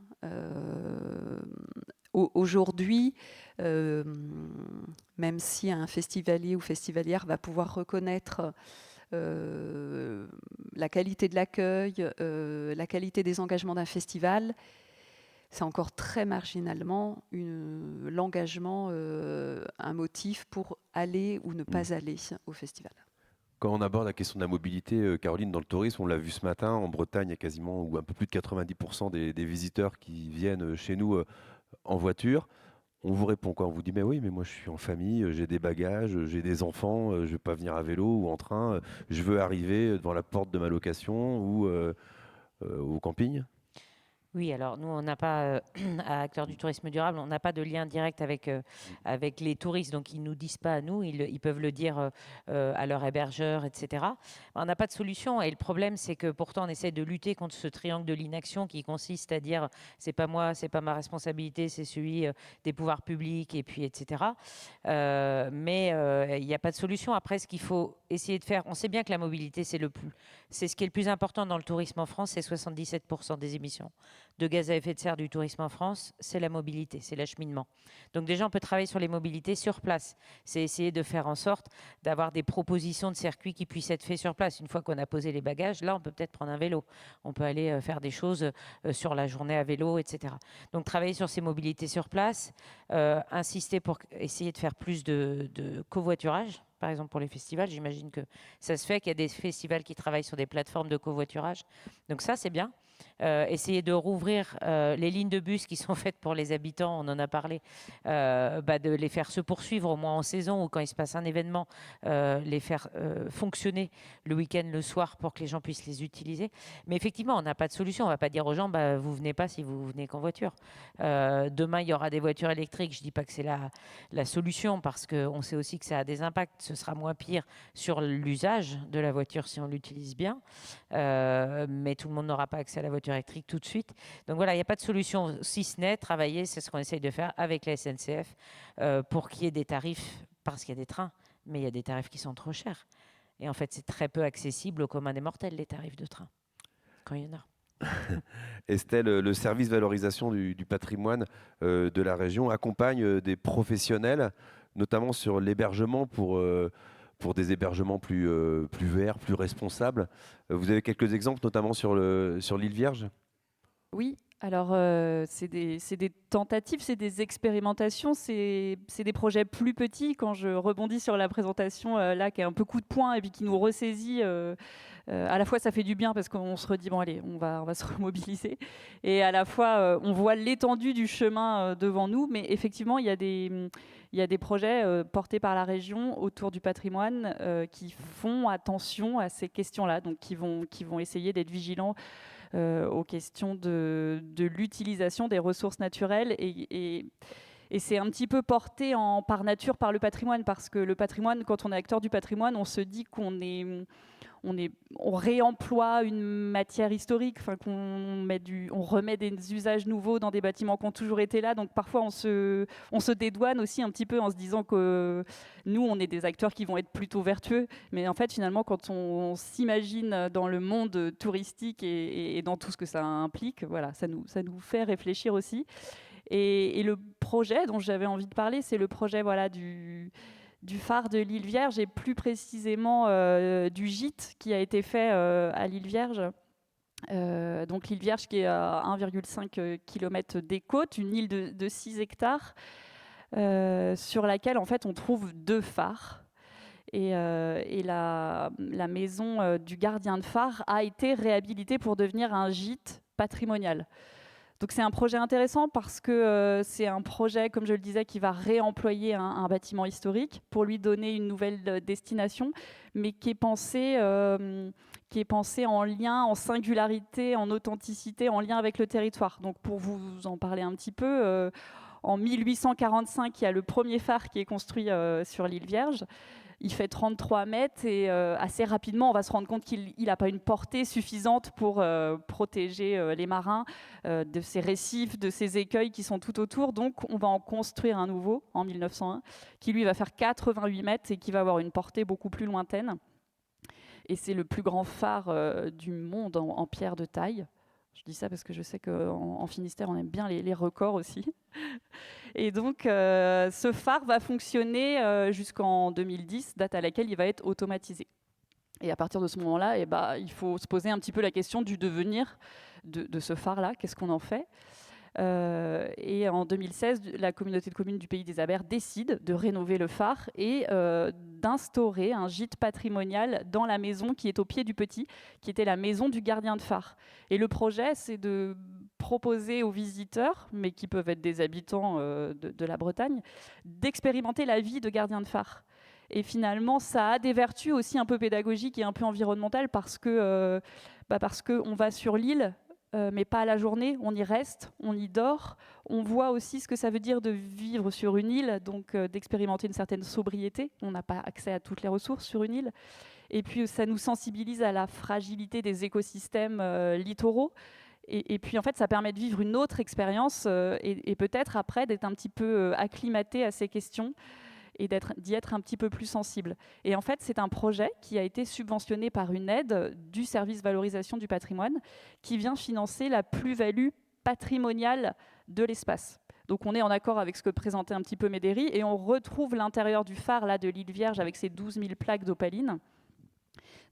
Aujourd'hui, même si un festivalier ou festivalière va pouvoir reconnaître la qualité de l'accueil, la qualité des engagements d'un festival, c'est encore très marginalement l'engagement, un motif pour aller ou ne pas aller au festival. Quand on aborde la question de la mobilité, Caroline, dans le tourisme, on l'a vu ce matin, en Bretagne, il y a quasiment ou un peu plus de 90% des visiteurs qui viennent chez nous en voiture. On vous répond quoi? On vous dit, mais oui, mais moi je suis en famille, j'ai des bagages, j'ai des enfants, je ne vais pas venir à vélo ou en train, je veux arriver devant la porte de ma location ou au camping. Oui, alors nous, on n'a pas, à Acteurs du tourisme durable, on n'a pas de lien direct avec les touristes, donc ils ne nous disent pas à nous, ils peuvent le dire à leur hébergeur, etc. On n'a pas de solution, et le problème, c'est que pourtant, on essaie de lutter contre ce triangle de l'inaction qui consiste à dire, c'est pas moi, c'est pas ma responsabilité, c'est celui des pouvoirs publics, et puis, etc. Mais il n'y a pas de solution. Après, ce qu'il faut essayer de faire, on sait bien que la mobilité, c'est ce qui est le plus important dans le tourisme en France, c'est 77% des émissions de gaz à effet de serre du tourisme en France, c'est la mobilité, c'est l'acheminement. Donc déjà, on peut travailler sur les mobilités sur place. C'est essayer de faire en sorte d'avoir des propositions de circuits qui puissent être faits sur place. Une fois qu'on a posé les bagages, là, on peut peut-être prendre un vélo. On peut aller faire des choses sur la journée à vélo, etc. Donc travailler sur ces mobilités sur place, insister pour essayer de faire plus de covoiturage. Par exemple, pour les festivals, j'imagine que ça se fait, qu'il y a des festivals qui travaillent sur des plateformes de covoiturage. Donc ça, c'est bien. Essayer de rouvrir les lignes de bus qui sont faites pour les habitants, on en a parlé, de les faire se poursuivre au moins en saison ou quand il se passe un événement, les faire fonctionner le week-end, le soir pour que les gens puissent les utiliser. Mais effectivement, on n'a pas de solution. On ne va pas dire aux gens, vous venez pas si vous venez qu'en voiture. Demain, il y aura des voitures électriques. Je ne dis pas que c'est la solution parce qu'on sait aussi que ça a des impacts. Ce sera moins pire sur l'usage de la voiture si on l'utilise bien. Mais tout le monde n'aura pas accès à la voiture électrique tout de suite. Donc voilà, il n'y a pas de solution, si ce n'est travailler, c'est ce qu'on essaye de faire avec la SNCF pour qu'il y ait des tarifs, parce qu'il y a des trains, mais il y a des tarifs qui sont trop chers. Et en fait, c'est très peu accessible au commun des mortels, les tarifs de train, quand il y en a. Estelle, le service valorisation du patrimoine de la région accompagne des professionnels, notamment sur l'hébergement pour des hébergements plus verts, plus responsables. Vous avez quelques exemples, notamment sur l'île Vierge? Oui, alors c'est des tentatives, c'est des expérimentations, c'est des projets plus petits. Quand je rebondis sur la présentation là, qui est un peu coup de poing et puis qui nous ressaisit, à la fois ça fait du bien parce qu'on se redit, bon allez, on va se remobiliser. Et à la fois, on voit l'étendue du chemin devant nous, mais effectivement, il y a des projets portés par la région autour du patrimoine qui font attention à ces questions-là, donc qui vont essayer d'être vigilants aux questions de l'utilisation des ressources naturelles et c'est un petit peu porté par nature par le patrimoine, parce que le patrimoine, quand on est acteur du patrimoine, on se dit on réemploie une matière historique, enfin on remet des usages nouveaux dans des bâtiments qui ont toujours été là. Donc parfois on se dédouane aussi un petit peu en se disant que nous on est des acteurs qui vont être plutôt vertueux, mais en fait finalement quand on s'imagine dans le monde touristique et dans tout ce que ça implique, voilà, ça nous fait réfléchir aussi. Et le projet dont j'avais envie de parler, c'est le projet du phare de l'île Vierge et plus précisément du gîte qui a été fait à l'île Vierge. Donc l'île Vierge qui est à 1,5 km des côtes, une île de 6 hectares sur laquelle en fait on trouve 2 phares. Et la maison du gardien de phare a été réhabilitée pour devenir un gîte patrimonial. Donc c'est un projet intéressant parce que c'est un projet, comme je le disais, qui va réemployer un bâtiment historique pour lui donner une nouvelle destination, mais qui est pensé en lien, en singularité, en authenticité, en lien avec le territoire. Donc pour vous en parler un petit peu, en 1845, il y a le premier phare qui est construit sur l'île Vierge. Il fait 33 mètres et assez rapidement, on va se rendre compte qu'il n'a pas une portée suffisante pour protéger les marins de ces récifs, de ces écueils qui sont tout autour. Donc, on va en construire un nouveau en 1901 qui, lui, va faire 88 mètres et qui va avoir une portée beaucoup plus lointaine. Et c'est le plus grand phare du monde en pierre de taille. Je dis ça parce que je sais qu'en Finistère, on aime bien les records aussi. Et donc, ce phare va fonctionner jusqu'en 2010, date à laquelle il va être automatisé. Et à partir de ce moment-là, il faut se poser un petit peu la question du devenir de ce phare-là. Qu'est-ce qu'on en fait ? Et en 2016, la communauté de communes du Pays des Abers décide de rénover le phare et d'instaurer un gîte patrimonial dans la maison qui est au pied du Petit, qui était la maison du gardien de phare. Et le projet, c'est de proposer aux visiteurs, mais qui peuvent être des habitants de la Bretagne, d'expérimenter la vie de gardien de phare. Et finalement, ça a des vertus aussi un peu pédagogiques et un peu environnementales parce que on va sur l'île, mais pas à la journée. On y reste, on y dort. On voit aussi ce que ça veut dire de vivre sur une île, donc d'expérimenter une certaine sobriété. On n'a pas accès à toutes les ressources sur une île. Et puis, ça nous sensibilise à la fragilité des écosystèmes littoraux. Et puis, en fait, ça permet de vivre une autre expérience et peut-être après d'être un petit peu acclimaté à ces questions et d'y être un petit peu plus sensible. Et en fait, c'est un projet qui a été subventionné par une aide du service valorisation du patrimoine qui vient financer la plus-value patrimoniale de l'espace. Donc on est en accord avec ce que présentait un petit peu Médéri et on retrouve l'intérieur du phare là, de l'île Vierge avec ses 12 000 plaques d'opaline.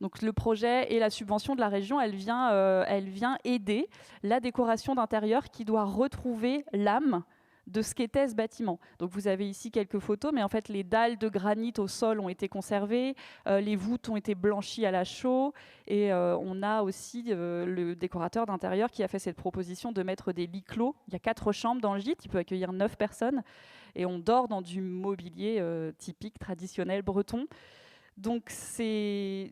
Donc le projet et la subvention de la région, elle vient aider la décoration d'intérieur qui doit retrouver l'âme de ce qu'était ce bâtiment. Donc vous avez ici quelques photos, mais en fait les dalles de granit au sol ont été conservées, les voûtes ont été blanchies à la chaux, et on a aussi le décorateur d'intérieur qui a fait cette proposition de mettre des lits clos. Il y a 4 chambres dans le gîte, il peut accueillir 9 personnes, et on dort dans du mobilier typique, traditionnel, breton. Donc c'est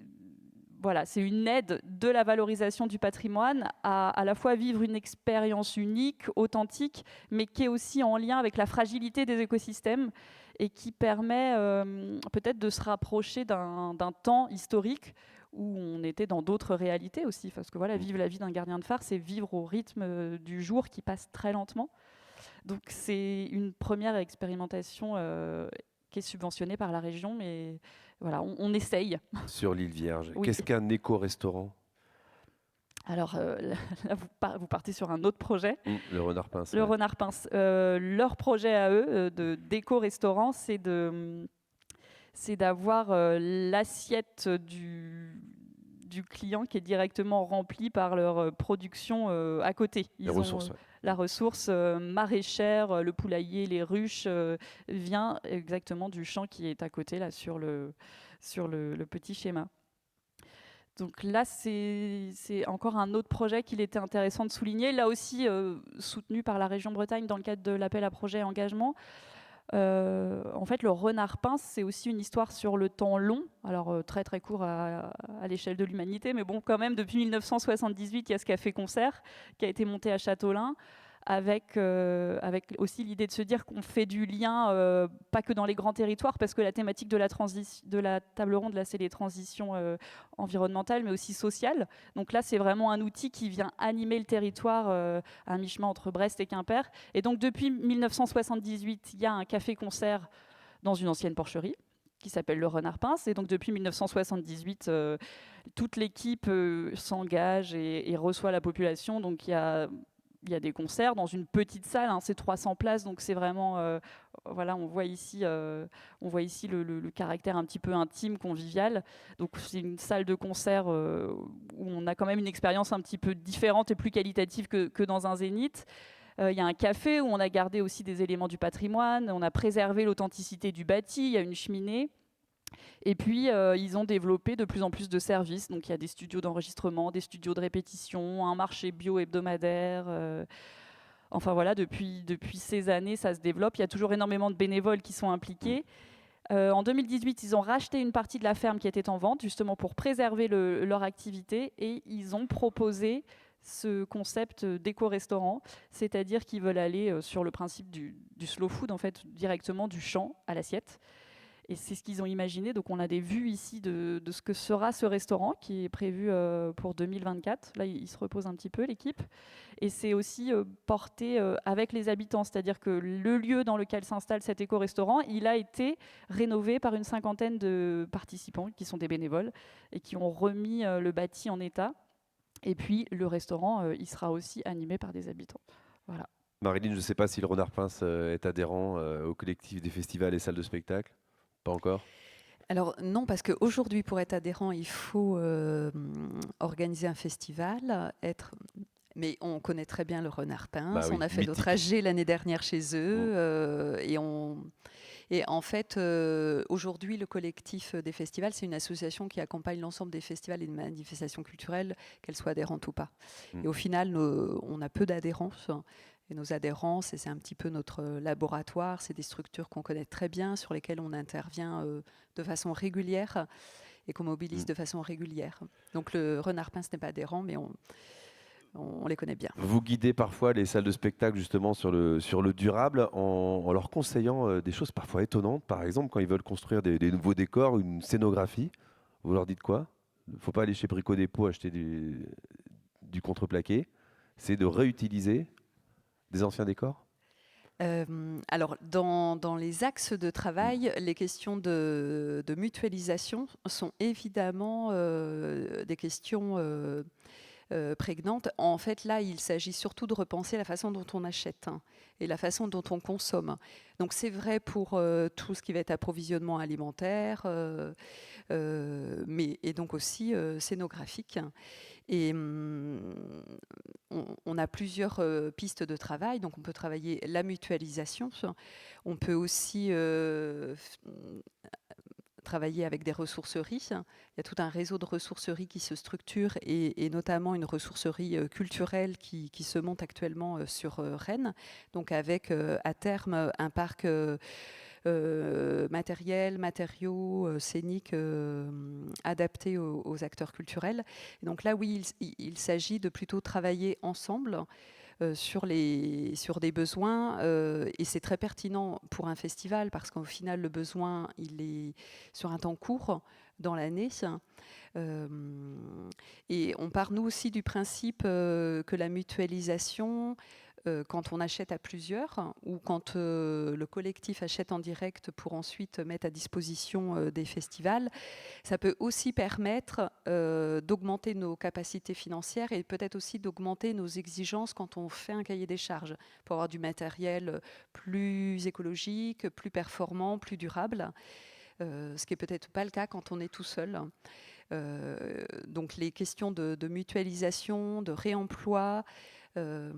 une aide de la valorisation du patrimoine à la fois vivre une expérience unique, authentique, mais qui est aussi en lien avec la fragilité des écosystèmes et qui permet peut-être de se rapprocher d'un temps historique où on était dans d'autres réalités aussi. Parce que vivre la vie d'un gardien de phare, c'est vivre au rythme du jour qui passe très lentement. Donc c'est une première expérimentation qui est subventionnée par la région, mais voilà, on essaye. Sur l'île Vierge. Oui. Qu'est-ce qu'un éco-restaurant ? Alors là, vous partez sur un autre projet. Le Renard Pince. Le Renard Pince. Leur projet à eux, d'éco-restaurant, c'est d'avoir l'assiette du client qui est directement remplie par leur production à côté. Les ressources, ouais. La ressource maraîchère, le poulailler, les ruches, vient exactement du champ qui est à côté, là, sur le petit schéma. Donc là, c'est encore un autre projet qu'il était intéressant de souligner, là aussi soutenu par la région Bretagne dans le cadre de l'appel à projet engagement. En fait, le Renard Pince, c'est aussi une histoire sur le temps long, alors très très court à l'échelle de l'humanité, mais bon, quand même, depuis 1978, il y a ce café-concert qui a été monté à Châteaulin, avec aussi l'idée de se dire qu'on fait du lien, pas que dans les grands territoires, parce que la thématique de la table ronde, là, c'est les transitions environnementales, mais aussi sociales. Donc là, c'est vraiment un outil qui vient animer le territoire à mi-chemin entre Brest et Quimper. Et donc, depuis 1978, il y a un café-concert dans une ancienne porcherie qui s'appelle le Renard Pince. Et donc, depuis 1978, toute l'équipe s'engage et reçoit la population. Donc, il y a des concerts dans une petite salle, hein, c'est 300 places, donc c'est vraiment, on voit ici le caractère un petit peu intime, convivial. Donc c'est une salle de concert où on a quand même une expérience un petit peu différente et plus qualitative que dans un zénith. Il y a un café où on a gardé aussi des éléments du patrimoine, on a préservé l'authenticité du bâti, il y a une cheminée. Et puis, ils ont développé de plus en plus de services. Donc, il y a des studios d'enregistrement, des studios de répétition, un marché bio hebdomadaire. Enfin, voilà, depuis ces années, ça se développe. Il y a toujours énormément de bénévoles qui sont impliqués. En 2018, ils ont racheté une partie de la ferme qui était en vente, justement pour préserver leur activité. Et ils ont proposé ce concept d'éco-restaurant, c'est-à-dire qu'ils veulent aller sur le principe du slow food, en fait, directement du champ à l'assiette. Et c'est ce qu'ils ont imaginé. Donc on a des vues ici de ce que sera ce restaurant qui est prévu pour 2024. Là, il se repose un petit peu, l'équipe. Et c'est aussi porté avec les habitants. C'est-à-dire que le lieu dans lequel s'installe cet éco-restaurant, il a été rénové par une 50aine de participants qui sont des bénévoles et qui ont remis le bâti en état. Et puis le restaurant, il sera aussi animé par des habitants. Voilà. Marilyn, je ne sais pas si le Renard Pince est adhérent au collectif des festivals et salles de spectacle. Pas encore? Alors non, parce qu'aujourd'hui, pour être adhérent, il faut organiser un festival, mais on connaît très bien le Renard Bah Pince. oui, On a fait notre mythique. AG l'année dernière chez eux. Mm. Et en fait, aujourd'hui, le collectif des festivals, c'est une association qui accompagne l'ensemble des festivals et des manifestations culturelles, qu'elles soient adhérentes ou pas. Mm. Et au final, on a peu d'adhérents. Et nos adhérents, c'est un petit peu notre laboratoire. C'est des structures qu'on connaît très bien, sur lesquelles on intervient de façon régulière et qu'on mobilise Mm. de façon régulière. Donc le Renard Pince n'est pas adhérent, mais on les connaît bien. Vous guidez parfois les salles de spectacle justement sur le durable en leur conseillant des choses parfois étonnantes. Par exemple, quand ils veulent construire des nouveaux décors, une scénographie, vous leur dites quoi? Il ne faut pas aller chez Brico Dépôt acheter du contreplaqué. C'est de réutiliser des anciens décors? Alors, dans les axes de travail, les questions de mutualisation sont évidemment des questions prégnante. En fait, là, il s'agit surtout de repenser la façon dont on achète et la façon dont on consomme. Donc, c'est vrai pour tout ce qui va être approvisionnement alimentaire, et donc aussi scénographique. Et on a plusieurs pistes de travail. Donc, on peut travailler la mutualisation. On peut aussi travailler avec des ressourceries. Il y a tout un réseau de ressourceries qui se structure et notamment une ressourcerie culturelle qui se monte actuellement sur Rennes, donc avec à terme un parc matériaux scéniques adaptés aux acteurs culturels. Et donc là, oui, il s'agit de plutôt travailler ensemble sur des besoins et c'est très pertinent pour un festival parce qu'au final le besoin il est sur un temps court dans l'année et on part nous aussi du principe que la mutualisation quand on achète à plusieurs ou quand le collectif achète en direct pour ensuite mettre à disposition des festivals, ça peut aussi permettre d'augmenter nos capacités financières et peut-être aussi d'augmenter nos exigences quand on fait un cahier des charges pour avoir du matériel plus écologique, plus performant, plus durable. Ce qui n'est peut-être pas le cas quand on est tout seul. Donc les questions de mutualisation, de réemploi, de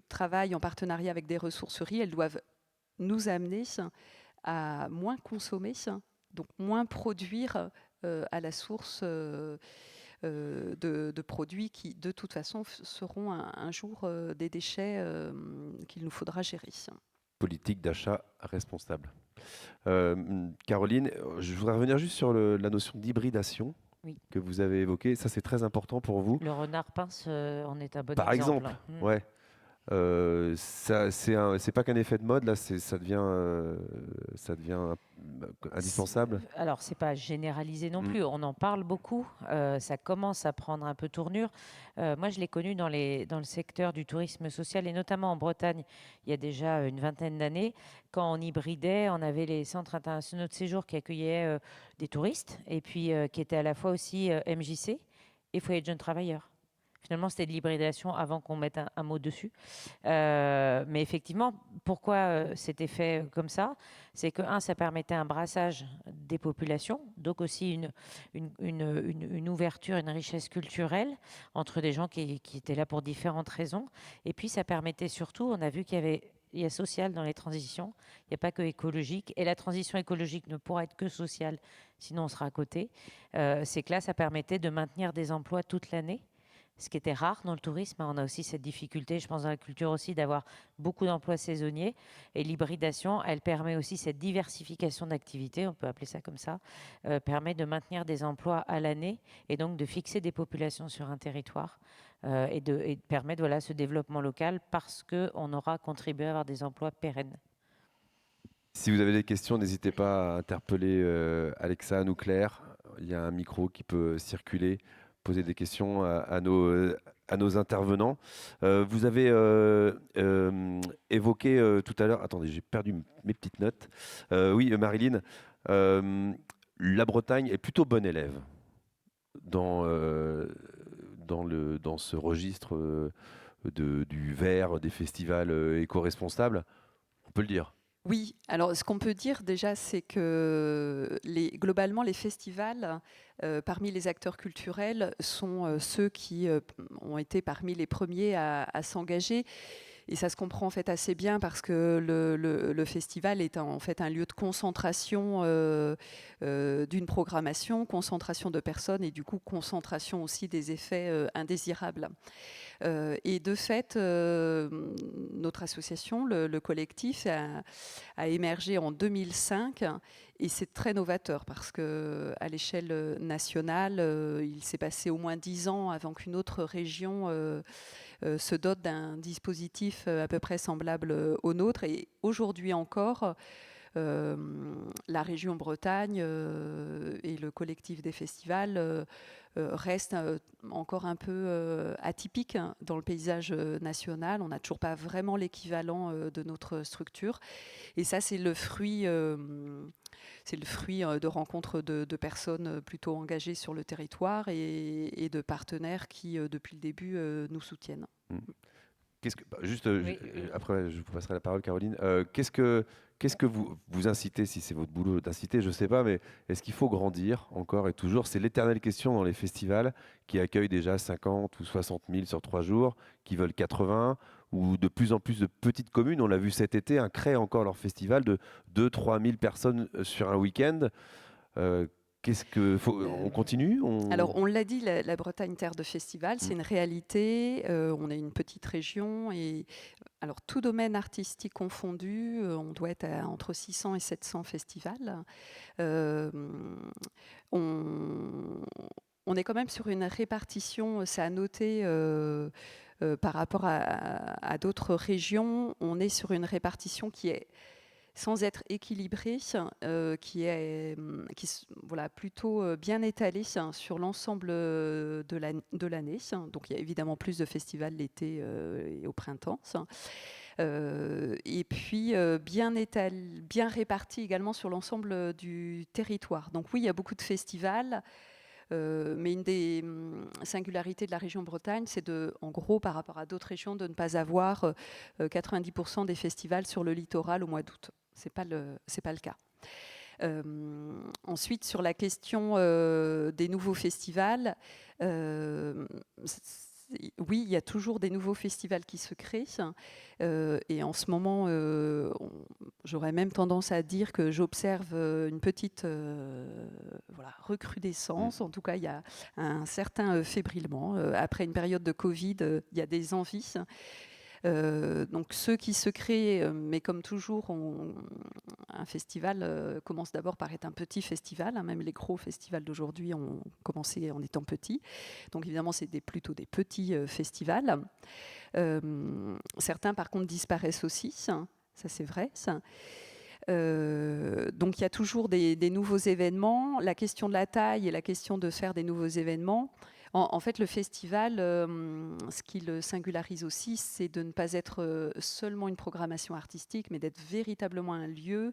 travail en partenariat avec des ressourceries, elles doivent nous amener à moins consommer, donc moins produire à la source de produits qui, de toute façon, seront un jour des déchets qu'il nous faudra gérer. Politique d'achat responsable. Caroline, je voudrais revenir juste sur la notion d'hybridation Oui. que vous avez évoquée. Ça, c'est très important pour vous. Le Renard Pince en est un bon Par exemple, exemple. ouais. C'est pas qu'un effet de mode, là, ça devient indispensable. Alors, c'est pas généralisé non Mm. plus. On en parle beaucoup. Ça commence à prendre un peu tournure. Moi, je l'ai connu dans le secteur du tourisme social et notamment en Bretagne il y a déjà une vingtaine d'années. Quand on hybridait, on avait les centres internationaux de séjour qui accueillaient des touristes et puis qui étaient à la fois aussi MJC et foyer de jeunes travailleurs. Finalement, c'était de l'hybridation avant qu'on mette un mot dessus. Mais effectivement, pourquoi c'était fait comme ça? C'est que, ça permettait un brassage des populations, donc aussi une ouverture, une richesse culturelle entre des gens qui étaient là pour différentes raisons. Et puis, ça permettait surtout, on a vu il y a social dans les transitions, il n'y a pas que écologique. Et la transition écologique ne pourra être que sociale, sinon on sera à côté. C'est que là, ça permettait de maintenir des emplois toute l'année, ce qui était rare dans le tourisme. On a aussi cette difficulté, je pense dans la culture aussi, d'avoir beaucoup d'emplois saisonniers. Et l'hybridation, elle permet aussi cette diversification d'activités, on peut appeler ça comme ça, permet de maintenir des emplois à l'année et donc de fixer des populations sur un territoire et de permettre ce développement local parce qu'on aura contribué à avoir des emplois pérennes. Si vous avez des questions, n'hésitez pas à interpeller Alexa ou Claire. Il y a un micro qui peut circuler. Poser des questions à nos intervenants. Vous avez évoqué tout à l'heure, attendez, j'ai perdu mes petites notes. Oui, Marilyn, la Bretagne est plutôt bonne élève dans ce registre du verre, des festivals éco-responsables. On peut le dire. Oui, alors ce qu'on peut dire déjà, c'est que globalement, les festivals, parmi les acteurs culturels, sont ceux qui ont été parmi les premiers à s'engager. Et ça se comprend en fait assez bien parce que le festival est en fait un lieu de concentration d'une programmation, concentration de personnes et du coup concentration aussi des effets indésirables. Et de fait, notre association, le collectif, a émergé en 2005 et c'est très novateur parce qu'à l'échelle nationale, il s'est passé au moins 10 ans avant qu'une autre région se dote d'un dispositif à peu près semblable au nôtre. Et aujourd'hui encore, la région Bretagne et le collectif des festivals restent encore un peu atypiques dans le paysage national. On n'a toujours pas vraiment l'équivalent de notre structure. Et ça, c'est le fruit de rencontres de personnes plutôt engagées sur le territoire et de partenaires qui, depuis le début, nous soutiennent. Après, je vous passerai la parole, Caroline. Qu'est-ce que vous incitez, si c'est votre boulot d'inciter, je ne sais pas, mais est-ce qu'il faut grandir encore et toujours? C'est l'éternelle question dans les festivals qui accueillent déjà 50 ou 60 000 sur 3 jours, qui veulent 80, ou de plus en plus de petites communes. On l'a vu cet été, créent encore leur festival de 2 000 à 3 000 personnes sur un week-end. On continue Alors, on l'a dit, la Bretagne, terre de festival, c'est une réalité. On est une petite région et alors tout domaine artistique confondu, on doit être entre 600 et 700 festivals. On est quand même sur une répartition, c'est à noter par rapport à d'autres régions, on est sur une répartition qui est sans être équilibré, voilà, plutôt bien étalé sur l'ensemble de l'année. Donc il y a évidemment plus de festivals l'été et au printemps. Et puis bien réparti également sur l'ensemble du territoire. Donc oui, il y a beaucoup de festivals. Mais une des singularités de la région Bretagne, c'est en gros, par rapport à d'autres régions, de ne pas avoir 90% des festivals sur le littoral au mois d'août. C'est pas le cas. Ensuite, sur la question des nouveaux festivals, oui, il y a toujours des nouveaux festivals qui se créent. Et en ce moment, j'aurais même tendance à dire que j'observe une petite recrudescence. En tout cas, il y a un certain fébrilement. Après une période de Covid, il y a des envies. Donc ceux qui se créent, mais comme toujours, un festival commence d'abord par être un petit festival. Même les gros festivals d'aujourd'hui ont commencé en étant petits. Donc évidemment, c'est plutôt des petits festivals. Certains, par contre, disparaissent aussi. Ça c'est vrai. Donc il y a toujours des nouveaux événements. La question de la taille et la question de faire des nouveaux événements. En fait, le festival, ce qui le singularise aussi, c'est de ne pas être seulement une programmation artistique, mais d'être véritablement un lieu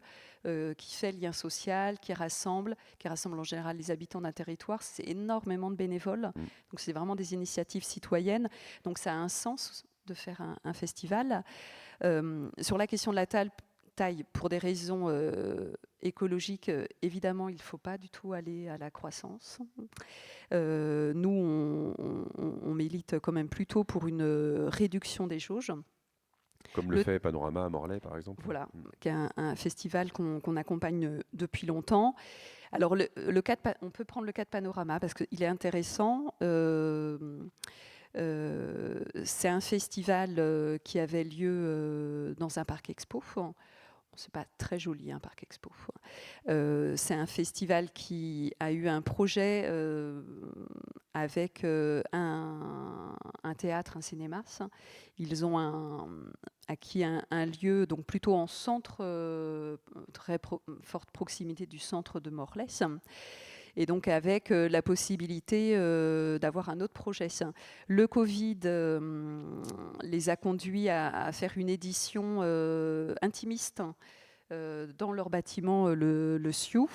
qui fait lien social, qui rassemble en général les habitants d'un territoire. C'est énormément de bénévoles, donc c'est vraiment des initiatives citoyennes. Donc ça a un sens de faire un festival. Sur la question de la taille, pour des raisons écologiques, évidemment, il ne faut pas du tout aller à la croissance. Nous, on milite quand même plutôt pour une réduction des jauges. Comme le fait Panorama à Morlaix, par exemple. Voilà, qui est un festival qu'on accompagne depuis longtemps. Alors, on peut prendre le cas de Panorama parce qu'il est intéressant. C'est un festival qui avait lieu dans un parc expo. C'est pas très joli, un parc expo. C'est un festival qui a eu un projet avec un théâtre, un cinéma. Ils ont acquis un lieu, donc plutôt en centre, très forte proximité du centre de Morlaix. Et donc avec la possibilité d'avoir un autre projet. Le Covid les a conduits à faire une édition intimiste dans leur bâtiment, le Sioux.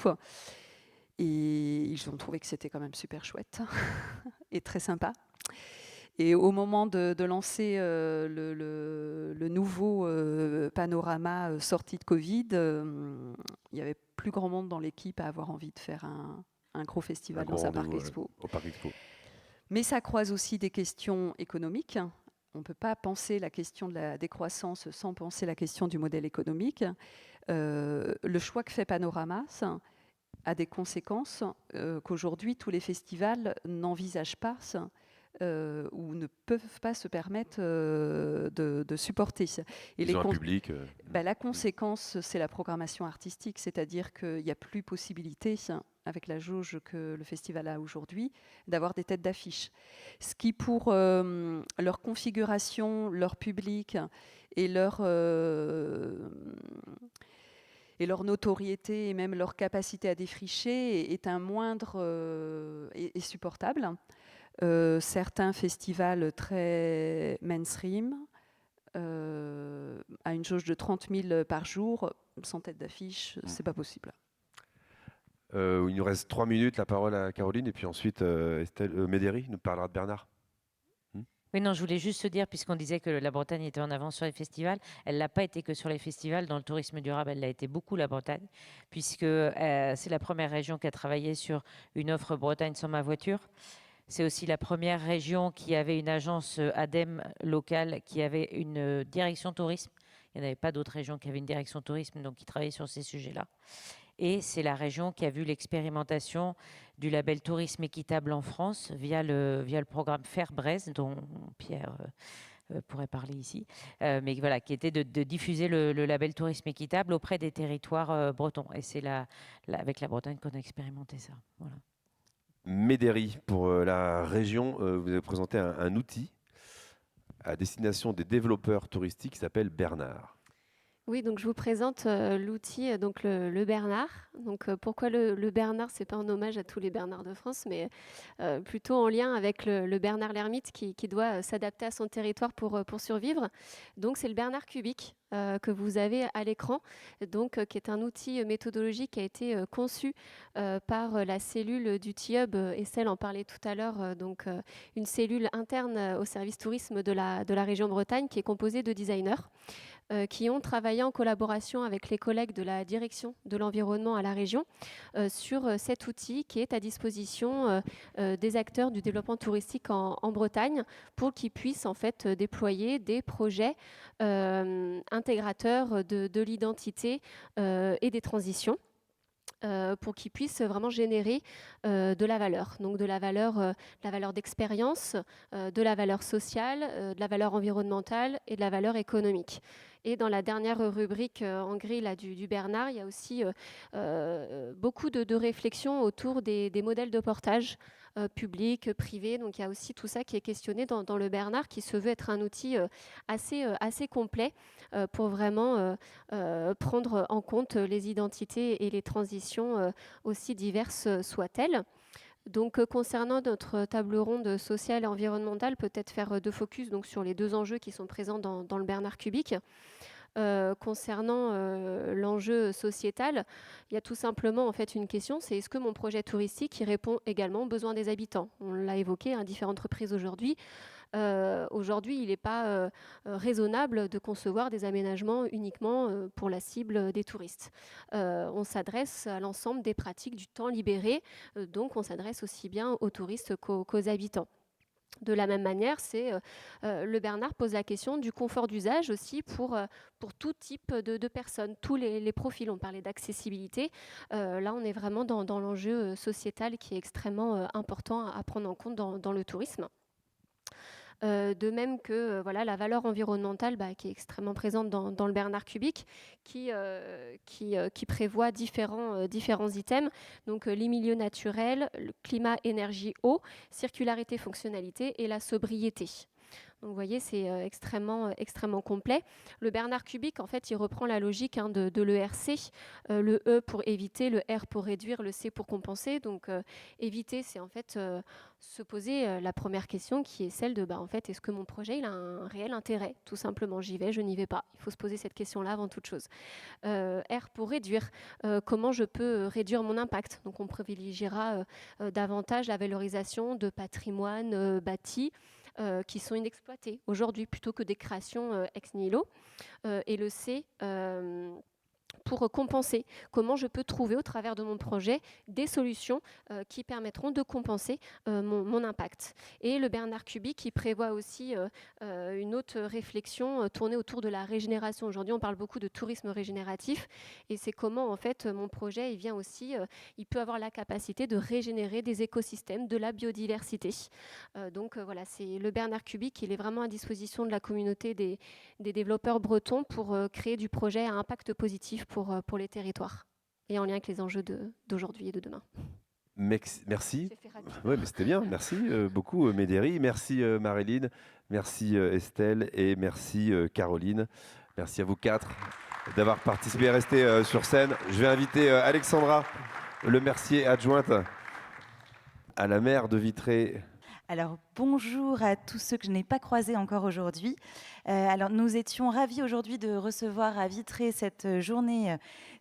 Et ils ont trouvé que c'était quand même super chouette et très sympa. Et au moment de lancer le nouveau panorama sorti de Covid, il n'y avait plus grand monde dans l'équipe à avoir envie de faire un gros festival dans un parc expo. Au parc expo. Mais ça croise aussi des questions économiques. On ne peut pas penser la question de la décroissance sans penser la question du modèle économique. Le choix que fait Panorama a des conséquences qu'aujourd'hui tous les festivals n'envisagent pas ou ne peuvent pas se permettre de supporter. Et Ils ont un public. La conséquence, c'est la programmation artistique, c'est-à-dire qu'il n'y a plus possibilité, avec la jauge que le festival a aujourd'hui, d'avoir des têtes d'affiche. Ce qui, pour leur configuration, leur public et leur notoriété et même leur capacité à défricher est un moindre et supportable. Certains festivals très mainstream, à une jauge de 30 000 par jour, sans tête d'affiche, c'est pas possible. Il nous reste 3 minutes, la parole à Caroline, et puis ensuite Médéry nous parlera de Bernard. Oui, non, je voulais juste te dire, puisqu'on disait que la Bretagne était en avance sur les festivals, elle ne l'a pas été que sur les festivals. Dans le tourisme durable, elle l'a été beaucoup, la Bretagne, puisque c'est la première région qui a travaillé sur une offre Bretagne sans ma voiture. C'est aussi la première région qui avait une agence ADEME locale, qui avait une direction tourisme. Il n'y en avait pas d'autres régions qui avaient une direction tourisme, donc qui travaillaient sur ces sujets-là. Et c'est la région qui a vu l'expérimentation du label tourisme équitable en France via le programme Faire-Braise, dont Pierre pourrait parler ici, mais voilà, qui était de diffuser le label tourisme équitable auprès des territoires bretons. Et c'est avec la Bretagne qu'on a expérimenté ça. Voilà. Médéry, pour la région, vous avez présenté un outil à destination des développeurs touristiques qui s'appelle Bernard. Oui, donc je vous présente l'outil, donc le Bernard. Donc pourquoi le Bernard? C'est pas un hommage à tous les Bernards de France, mais plutôt en lien avec le Bernard l'ermite qui doit s'adapter à son territoire pour survivre. Donc c'est le Bernard cubique que vous avez à l'écran, donc qui est un outil méthodologique qui a été conçu par la cellule du TIUB. Estelle en parlait tout à l'heure, donc une cellule interne au service tourisme de la région Bretagne qui est composée de designers qui ont travaillé en collaboration avec les collègues de la direction de l'environnement à la région sur cet outil qui est à disposition des acteurs du développement touristique en Bretagne pour qu'ils puissent en fait déployer des projets intégrateurs de l'identité et des transitions. Pour qu'ils puissent vraiment générer de la valeur. Donc de la valeur d'expérience, de la valeur sociale, de la valeur environnementale et de la valeur économique. Et dans la dernière rubrique en gris là, du Bernard, il y a aussi beaucoup de réflexions autour des modèles de portage public, privé. Donc il y a aussi tout ça qui est questionné dans le Bernard, qui se veut être un outil assez complet pour vraiment prendre en compte les identités et les transitions aussi diverses soient-elles. Donc, concernant notre table ronde sociale et environnementale, peut-être faire deux focus donc, sur les deux enjeux qui sont présents dans le Bernard cubique. Concernant l'enjeu sociétal, il y a tout simplement en fait une question, c'est est-ce que mon projet touristique il répond également aux besoins des habitants? On l'a évoqué à différentes reprises aujourd'hui. Aujourd'hui, il n'est pas raisonnable de concevoir des aménagements uniquement pour la cible des touristes. On s'adresse à l'ensemble des pratiques du temps libéré, donc on s'adresse aussi bien aux touristes qu'aux habitants. De la même manière, le Bernard pose la question du confort d'usage aussi pour tout type de personnes, tous les profils. On parlait d'accessibilité. Là, on est vraiment dans l'enjeu sociétal qui est extrêmement important à prendre en compte dans le tourisme. De même que la valeur environnementale qui est extrêmement présente dans le Bernard cubique, qui prévoit différents items. Donc les milieux naturels, le climat, énergie, eau, circularité, fonctionnalité et la sobriété. Donc vous voyez, c'est extrêmement complet. Le Bernard cubique, en fait, il reprend la logique de l'ERC. Le E pour éviter, le R pour réduire, le C pour compenser. Donc éviter, c'est en fait se poser la première question qui est celle de, en fait, est-ce que mon projet il a un réel intérêt? Tout simplement, j'y vais, je n'y vais pas. Il faut se poser cette question-là avant toute chose. R pour réduire, comment je peux réduire mon impact? Donc on privilégiera davantage la valorisation de patrimoine bâti, qui sont inexploitées aujourd'hui plutôt que des créations ex nihilo. Et le C, pour compenser, comment je peux trouver au travers de mon projet des solutions qui permettront de compenser mon impact. Et le Bernard Kubi qui prévoit aussi une autre réflexion tournée autour de la régénération. Aujourd'hui, on parle beaucoup de tourisme régénératif et c'est comment en fait mon projet il peut avoir la capacité de régénérer des écosystèmes, de la biodiversité. Donc voilà, c'est le Bernard Kubi qui est vraiment à disposition de la communauté des développeurs bretons pour créer du projet à impact positif pour les territoires et en lien avec les enjeux d'aujourd'hui et de demain. Merci. Oui, mais c'était bien. Merci beaucoup, Médéri. Merci, Marilyn. Merci, Estelle. Et merci, Caroline. Merci à vous 4 d'avoir participé et resté sur scène. Je vais inviter Alexandra Lemercier, adjointe à la maire de Vitré. Alors, bonjour à tous ceux que je n'ai pas croisés encore aujourd'hui. Alors, nous étions ravis aujourd'hui de recevoir à Vitré cette journée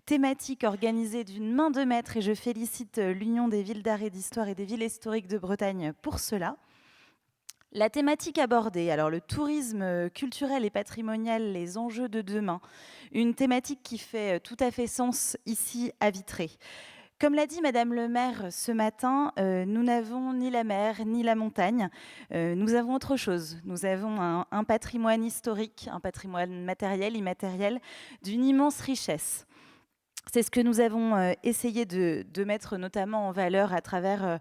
thématique organisée d'une main de maître et je félicite l'Union des villes d'art et d'histoire et des villes historiques de Bretagne pour cela. La thématique abordée, alors le tourisme culturel et patrimonial, les enjeux de demain, une thématique qui fait tout à fait sens ici à Vitré. Comme l'a dit Madame le maire ce matin, nous n'avons ni la mer ni la montagne, nous avons autre chose. Nous avons un patrimoine historique, un patrimoine matériel, immatériel, d'une immense richesse. C'est ce que nous avons essayé de mettre notamment en valeur à travers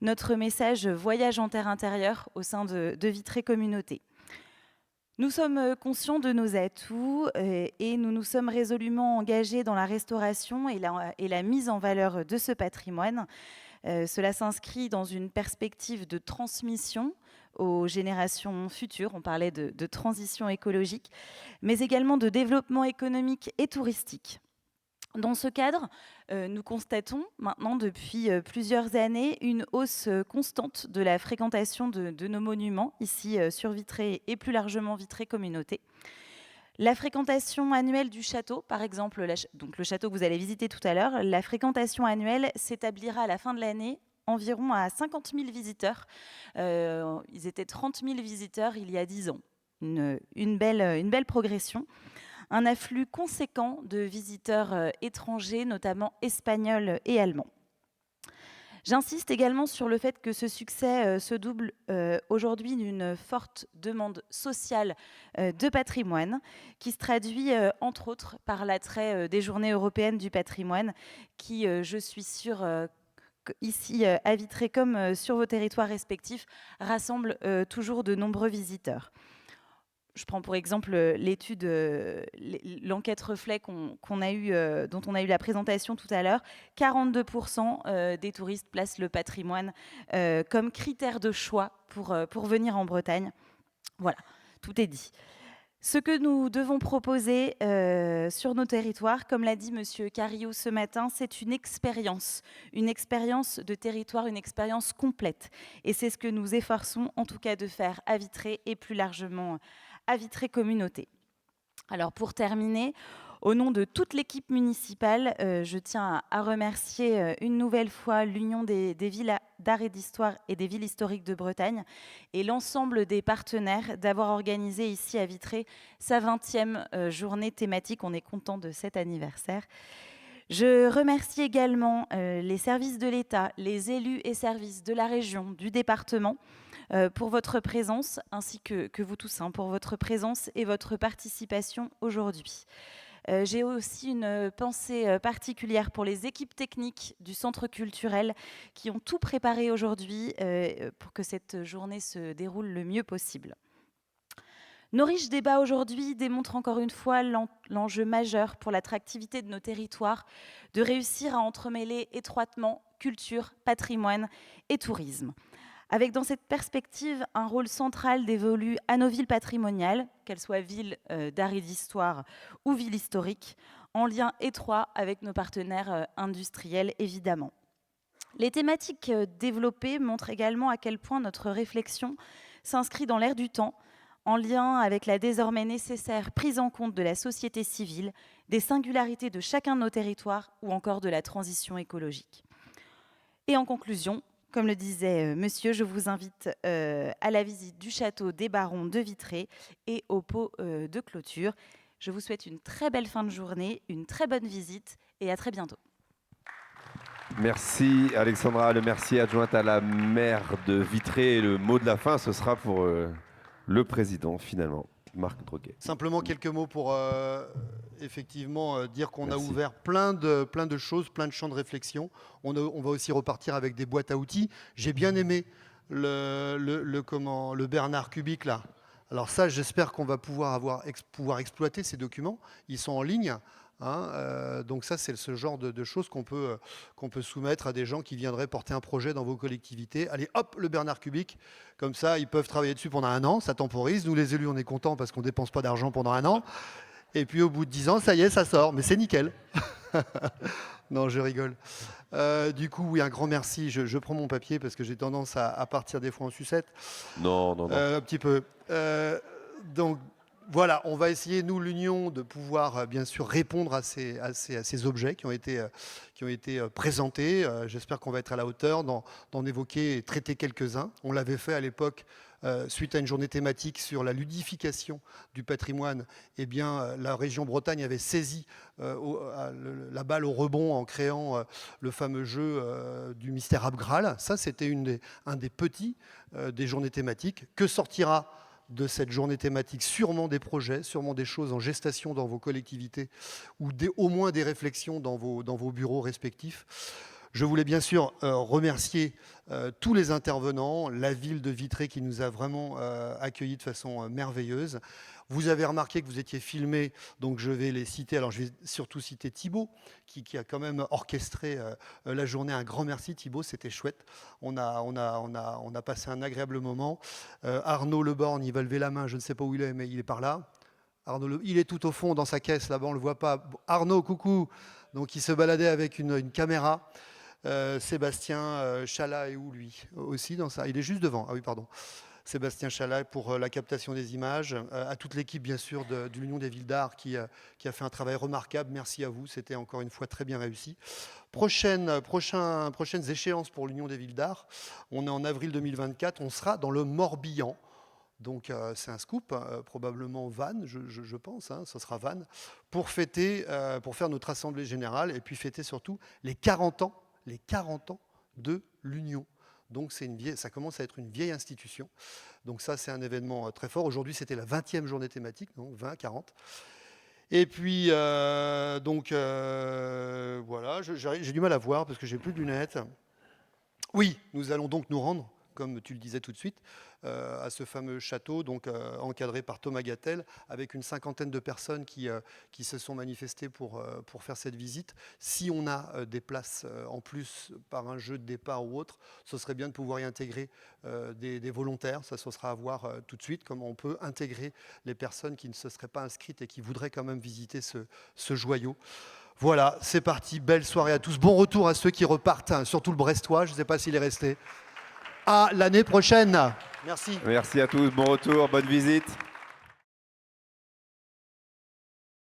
notre message Voyage en terre intérieure au sein de Vitré Communauté. Nous sommes conscients de nos atouts et nous nous sommes résolument engagés dans la restauration et la mise en valeur de ce patrimoine. Cela s'inscrit dans une perspective de transmission aux générations futures. On parlait de transition écologique, mais également de développement économique et touristique. Dans ce cadre, nous constatons maintenant depuis plusieurs années une hausse constante de la fréquentation de nos monuments, ici sur Vitré et plus largement Vitré Communauté. La fréquentation annuelle du château, par exemple, donc le château que vous allez visiter tout à l'heure, la fréquentation annuelle s'établira à la fin de l'année environ à 50 000 visiteurs. Ils étaient 30 000 visiteurs il y a 10 ans. Une belle progression. Un afflux conséquent de visiteurs étrangers, notamment espagnols et allemands. J'insiste également sur le fait que ce succès se double aujourd'hui d'une forte demande sociale de patrimoine qui se traduit entre autres par l'attrait des Journées européennes du patrimoine qui, je suis sûre, ici à Vitré comme sur vos territoires respectifs, rassemble toujours de nombreux visiteurs. Je prends pour exemple l'étude, l'enquête reflet dont on a eu la présentation tout à l'heure. 42% des touristes placent le patrimoine comme critère de choix pour venir en Bretagne. Voilà, tout est dit. Ce que nous devons proposer sur nos territoires, comme l'a dit Monsieur Carillou ce matin, c'est une expérience de territoire, une expérience complète. Et c'est ce que nous efforçons en tout cas de faire à Vitré et plus largement à Vitré Communauté. Alors pour terminer, au nom de toute l'équipe municipale, je tiens à remercier une nouvelle fois l'Union des villes d'art et d'histoire et des villes historiques de Bretagne et l'ensemble des partenaires d'avoir organisé ici à Vitré sa 20e journée thématique. On est content de cet anniversaire. Je remercie également les services de l'État, les élus et services de la région, du département, pour votre présence, ainsi que vous tous, pour votre présence et votre participation aujourd'hui. J'ai aussi une pensée particulière pour les équipes techniques du Centre culturel qui ont tout préparé aujourd'hui pour que cette journée se déroule le mieux possible. Nos riches débats aujourd'hui démontrent encore une fois l'enjeu majeur pour l'attractivité de nos territoires de réussir à entremêler étroitement culture, patrimoine et tourisme. Avec dans cette perspective un rôle central dévolu à nos villes patrimoniales, qu'elles soient villes d'art et d'histoire ou villes historiques, en lien étroit avec nos partenaires industriels évidemment. Les thématiques développées montrent également à quel point notre réflexion s'inscrit dans l'air du temps, en lien avec la désormais nécessaire prise en compte de la société civile, des singularités de chacun de nos territoires ou encore de la transition écologique. Et en conclusion, comme le disait monsieur, je vous invite à la visite du château des Barons de Vitré et au pot de clôture. Je vous souhaite une très belle fin de journée, une très bonne visite et à très bientôt. Merci Alexandra, le merci adjointe à la maire de Vitré. Et le mot de la fin, ce sera pour le président finalement, Marc Droguet. Simplement quelques mots pour effectivement dire qu'on a Merci. ouvert plein de choses, plein de champs de réflexion. On va aussi repartir avec des boîtes à outils. J'ai bien aimé le Bernard Cubic là. Alors ça, j'espère qu'on va pouvoir exploiter ces documents. Ils sont en ligne. Donc ça, c'est ce genre de choses qu'on peut soumettre à des gens qui viendraient porter un projet dans vos collectivités. Allez, hop, le Bernard Cubic. Comme ça, ils peuvent travailler dessus pendant 1 an. Ça temporise. Nous, les élus, on est contents parce qu'on ne dépense pas d'argent pendant 1 an. Et puis, au bout de 10 ans, ça y est, ça sort. Mais c'est nickel. Non, je rigole. Du coup, oui, un grand merci. Je prends mon papier parce que j'ai tendance à partir des fois en sucette. Non. Un petit peu. Donc, voilà, on va essayer, nous, l'Union, de pouvoir, bien sûr, répondre à ces objets qui ont été présentés. J'espère qu'on va être à la hauteur d'en évoquer et traiter quelques-uns. On l'avait fait à l'époque, suite à une journée thématique sur la ludification du patrimoine. Eh bien, la région Bretagne avait saisi la balle au rebond en créant le fameux jeu du mystère Abgral. Ça, c'était un des petits des journées thématiques. Que sortira de cette journée thématique? Sûrement des projets, sûrement des choses en gestation dans vos collectivités ou au moins des réflexions dans vos bureaux respectifs. Je voulais bien sûr remercier tous les intervenants, la ville de Vitré qui nous a vraiment accueillis de façon merveilleuse. Vous avez remarqué que vous étiez filmés, donc je vais les citer. Alors je vais surtout citer Thibaut, qui a quand même orchestré la journée. Un grand merci Thibaut, c'était chouette. On a passé un agréable moment. Arnaud Leborgne, il va lever la main, je ne sais pas où il est, mais il est par là. Arnaud, il est tout au fond dans sa caisse, là-bas, on ne le voit pas. Arnaud, coucou. Donc il se baladait avec une caméra. Sébastien Chalat est où lui aussi dans ça? Il est juste devant. Ah oui, pardon. Sébastien Chalat pour la captation des images, à toute l'équipe bien sûr de l'Union des villes d'art qui a fait un travail remarquable. Merci à vous, c'était encore une fois très bien réussi. Prochaines échéances pour l'Union des villes d'art. On est en avril 2024, on sera dans le Morbihan. Donc c'est un scoop, probablement Vannes, je pense, ça sera Vannes, pour fêter, pour faire notre assemblée générale et puis fêter surtout les 40 ans de l'Union. Donc ça commence à être une vieille institution. Donc ça, c'est un événement très fort. Aujourd'hui, c'était la 20e journée thématique, donc 20, 40. Et puis, voilà, j'ai du mal à voir parce que j'ai plus de lunettes. Oui, nous allons donc nous rendre, comme tu le disais tout de suite, à ce fameux château, donc encadré par Thomas Gattel, avec une 50aine de personnes qui se sont manifestées pour faire cette visite. Si on a des places en plus par un jeu de départ ou autre, ce serait bien de pouvoir y intégrer des volontaires. Ça, ce sera à voir tout de suite, comment on peut intégrer les personnes qui ne se seraient pas inscrites et qui voudraient quand même visiter ce joyau. Voilà, c'est parti. Belle soirée à tous. Bon retour à ceux qui repartent, surtout le Brestois. Je ne sais pas s'il est resté. À l'année prochaine. Merci. Merci à tous, bon retour, bonne visite.